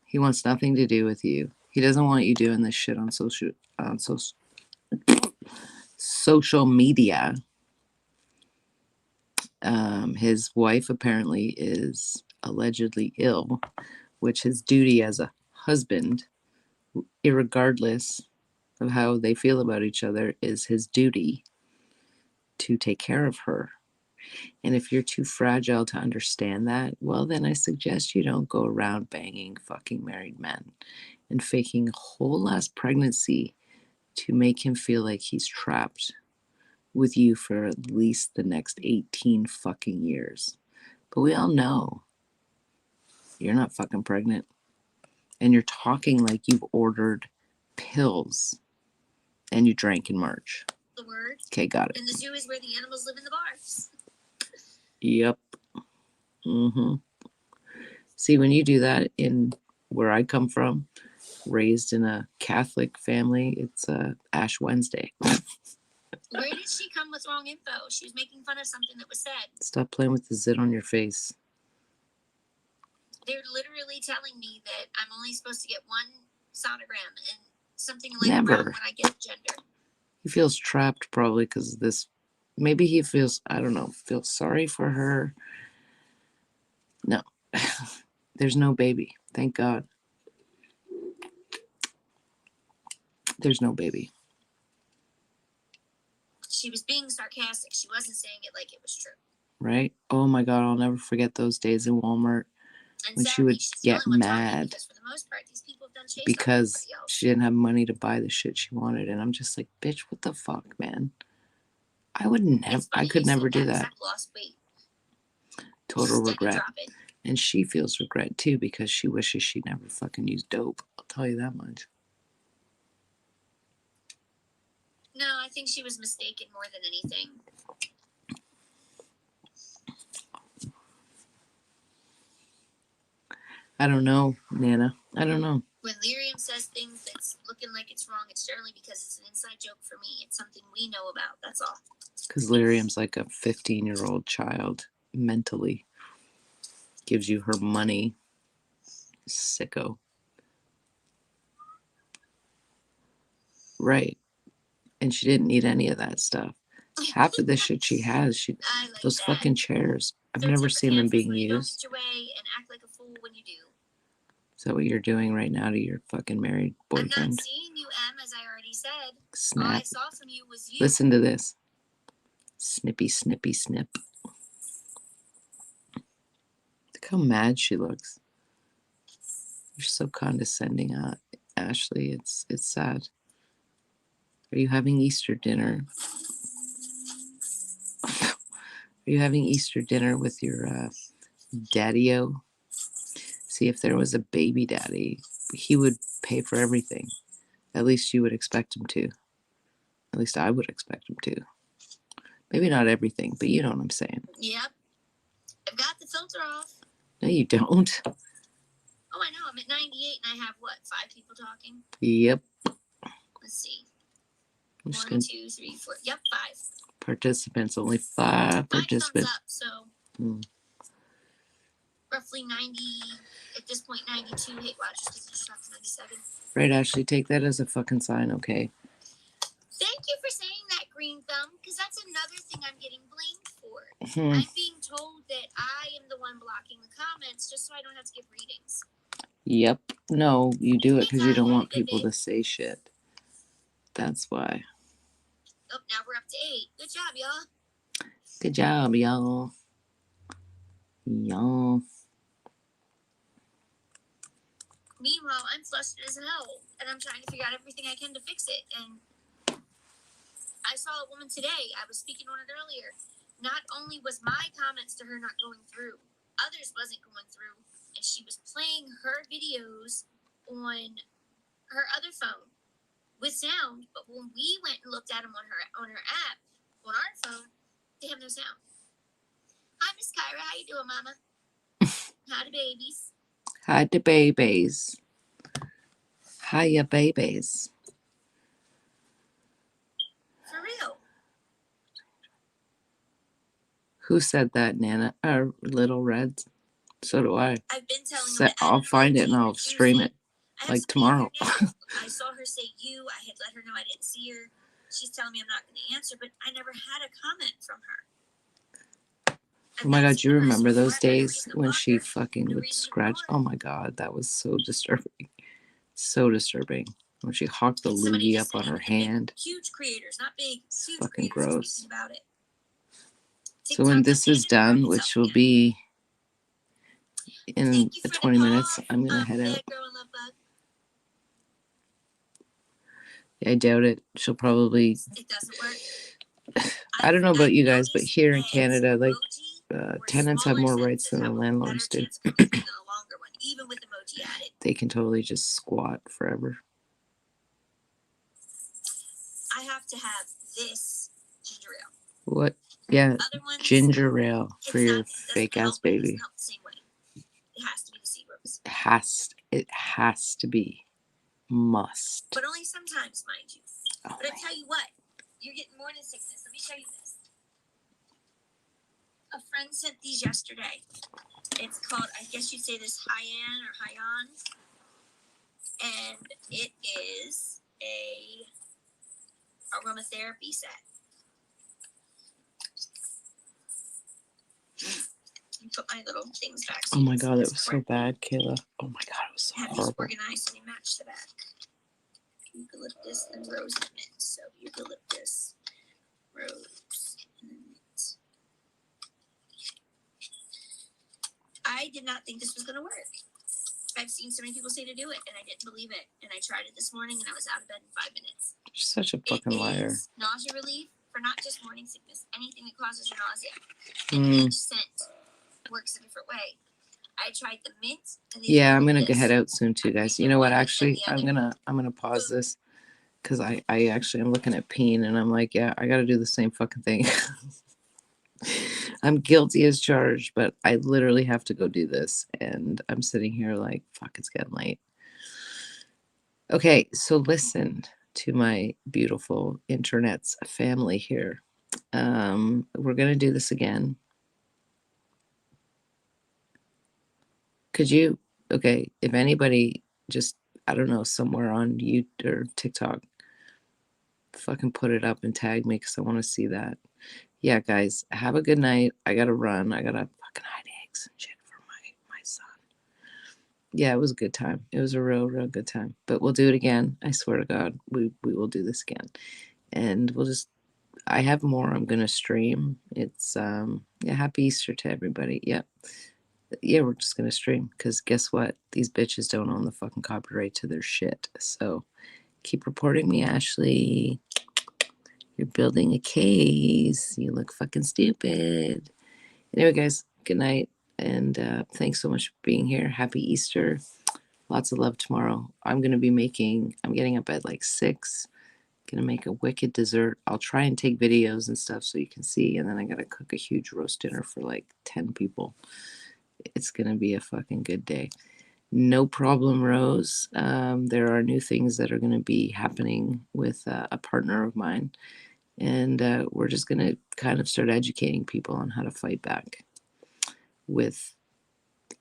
he wants nothing to do with you. He doesn't want you doing this shit on social media. His wife apparently is allegedly ill, which his duty as a husband, irregardless of how they feel about each other, is his duty to take care of her. And if you're too fragile to understand that, well, then I suggest you don't go around banging fucking married men and faking a whole ass pregnancy to make him feel like he's trapped with you for at least the next 18 fucking years. But we all know you're not fucking pregnant. And you're talking like you've ordered pills and you drank in March. The word. Okay, got it. And the zoo is where the animals live in the bars. Yep. See, when you do that in where I come from, raised in a Catholic family, it's Ash Wednesday. Where did she come with wrong info? She was making fun of something that was said. Stop playing with the zit on your face. They're literally telling me that I'm only supposed to get one sonogram and something like Never. When I get gender. He feels trapped probably because of this. Maybe he feels, I don't know, feels sorry for her. No. There's no baby. Thank God. There's no baby. She was being sarcastic. She wasn't saying it like it was true. Right? Oh my God, I'll never forget those days in Walmart when she would get mad because for the most part, these people have done because she didn't have money to buy the shit she wanted. And I'm just like, bitch, what the fuck, man? I would never, I could never do that. Lost weight. Total regret. And she feels regret too because she wishes she never fucking used dope. I'll tell you that much. No, I think she was mistaken more than anything. I don't know, Nana. I don't know. When Lyrium says things that's looking like it's wrong, it's generally because it's an inside joke for me. It's something we know about. That's all. Because Lyrium's like a 15-year-old child mentally. Gives you her money. Sicko. Right. And she didn't need any of that stuff. Half of the shit she has, Like those that. fucking chairs. I've never seen them being used. Don't pitch away and act like a fool when you do. Is that what you're doing right now to your fucking married boyfriend? I'm not seeing you, M, as I already said. Snap. All I saw from you was you. Listen to this. Snippy, snippy, snip. Look how mad she looks. You're so condescending, Ashley. It's sad. Are you having Easter dinner? Are you having Easter dinner with your daddy-o? See, if there was a baby daddy, he would pay for everything. At least you would expect him to. At least I would expect him to. Maybe not everything, but you know what I'm saying. Yep. I've got the filter off. No, you don't. Oh, I know. I'm at 98 and I have, what, 5 people talking? Yep. Let's see. I'm just 1, gonna... 2, 3, 4. Yep, 5. Participants. Only 5 participants. 5 thumbs up, so roughly 90, at this point, 92 hate watchers because it's up to 97. Right, Ashley, take that as a fucking sign, okay? Thank you for saying that, Green Thumb, because that's another thing I'm getting blamed for. I'm being told that I am the one blocking the comments just so I don't have to give readings. Yep. No, you do it because you don't want people to say shit. That's why. Oh, now we're up to 8. Good job, y'all. Good job, y'all. Y'all. Meanwhile, I'm flustered as hell, and I'm trying to figure out everything I can to fix it. And I saw a woman today. I was speaking on it earlier. Not only was my comments to her not going through, others wasn't going through, and she was playing her videos on her other phone with sound. But when we went and looked at them on her app on our phone, they have no sound. Hi, Miss Kyra. How you doing, Mama? Hi, the babies. Hi, the babies. Hiya, babies. For real. Who said that, Nana? Little Reds. So do I. I've been telling them I'll find it and I'll stream it like tomorrow. I saw her say you. I had let her know I didn't see her. She's telling me I'm not going to answer, but I never had a comment from her. Oh my god, you remember those days when she fucking would scratch? Oh my god, that was so disturbing. So disturbing. When she hawked the loogie up on her hand. Huge creators, not big. It's fucking gross. About it. So when this is done, which will be in 20 minutes, I'm going to head out. Yeah, I doubt it. She'll probably... It doesn't work. I don't know about you guys, but here in Canada, like, tenants have more rights than the landlords do. They can totally just squat forever. I have to have this ginger ale. What? Yeah, ginger ale for your fake ass baby. It has to be the Seagrams. It has to be. Must. But only sometimes, mind you. Oh, but I tell you what, you're getting morning sickness. Let me show you this. A friend sent these yesterday. It's called, I guess you'd say this Hyan or Hyan. And it is a aromatherapy set. Put my little things back. Oh my god, it was so bad, Kayla. Oh my god, it was so horrible. Organized and they match the back. Eucalyptus and rose and mint. So eucalyptus, rose, and mint. I did not think this was going to work. I've seen so many people say to do it, and I didn't believe it. And I tried it this morning, and I was out of bed in 5 minutes. You're such a fucking liar. It is nausea relief for not just morning sickness, anything that causes your nausea. And each scent works a different way. I tried the mint. And yeah, I'm gonna head out soon too, guys. You know what? Actually, I'm gonna pause this because I actually am looking at Peen and I'm like, yeah, I gotta do the same fucking thing. I'm guilty as charged, but I literally have to go do this, and I'm sitting here like, fuck, it's getting late. Okay, so listen to my beautiful internet's family here. We're gonna do this again. Could you, okay, if anybody just, I don't know, somewhere on YouTube or TikTok, fucking put it up and tag me because I want to see that. Yeah, guys, have a good night. I gotta run. I gotta fucking hide eggs and shit for my son. Yeah, it was a good time. It was a real good time. But we'll do it again. I swear to God, we will do this again. And we'll just I have more I'm gonna stream. It's yeah, happy Easter to everybody. Yeah. Yeah, we're just gonna stream because guess what? These bitches don't own the fucking copyright to their shit. So keep reporting me, Ashley. You're building a case. You look fucking stupid. Anyway, guys, good night. And thanks so much for being here. Happy Easter. Lots of love tomorrow. I'm getting up at like 6. Gonna make a wicked dessert. I'll try and take videos and stuff so you can see. And then I gotta cook a huge roast dinner for like 10 people. It's gonna be a fucking good day. No problem, Rose. There are new things that are going to be happening with a partner of mine. And we're just going to kind of start educating people on how to fight back with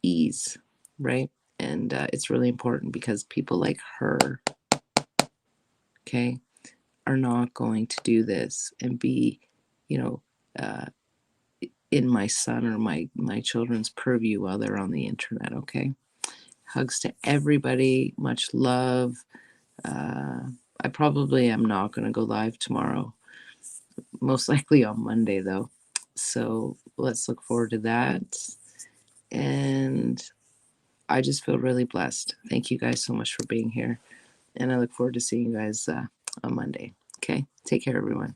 ease, right? And it's really important because people like her, okay, are not going to do this and be, you know, uh, in my son or my children's purview while they're on the internet, okay? Hugs to everybody. Much love. I probably am not going to go live tomorrow. Most likely on Monday, though. So let's look forward to that. And I just feel really blessed. Thank you guys so much for being here. And I look forward to seeing you guys on Monday. Okay. Take care, everyone.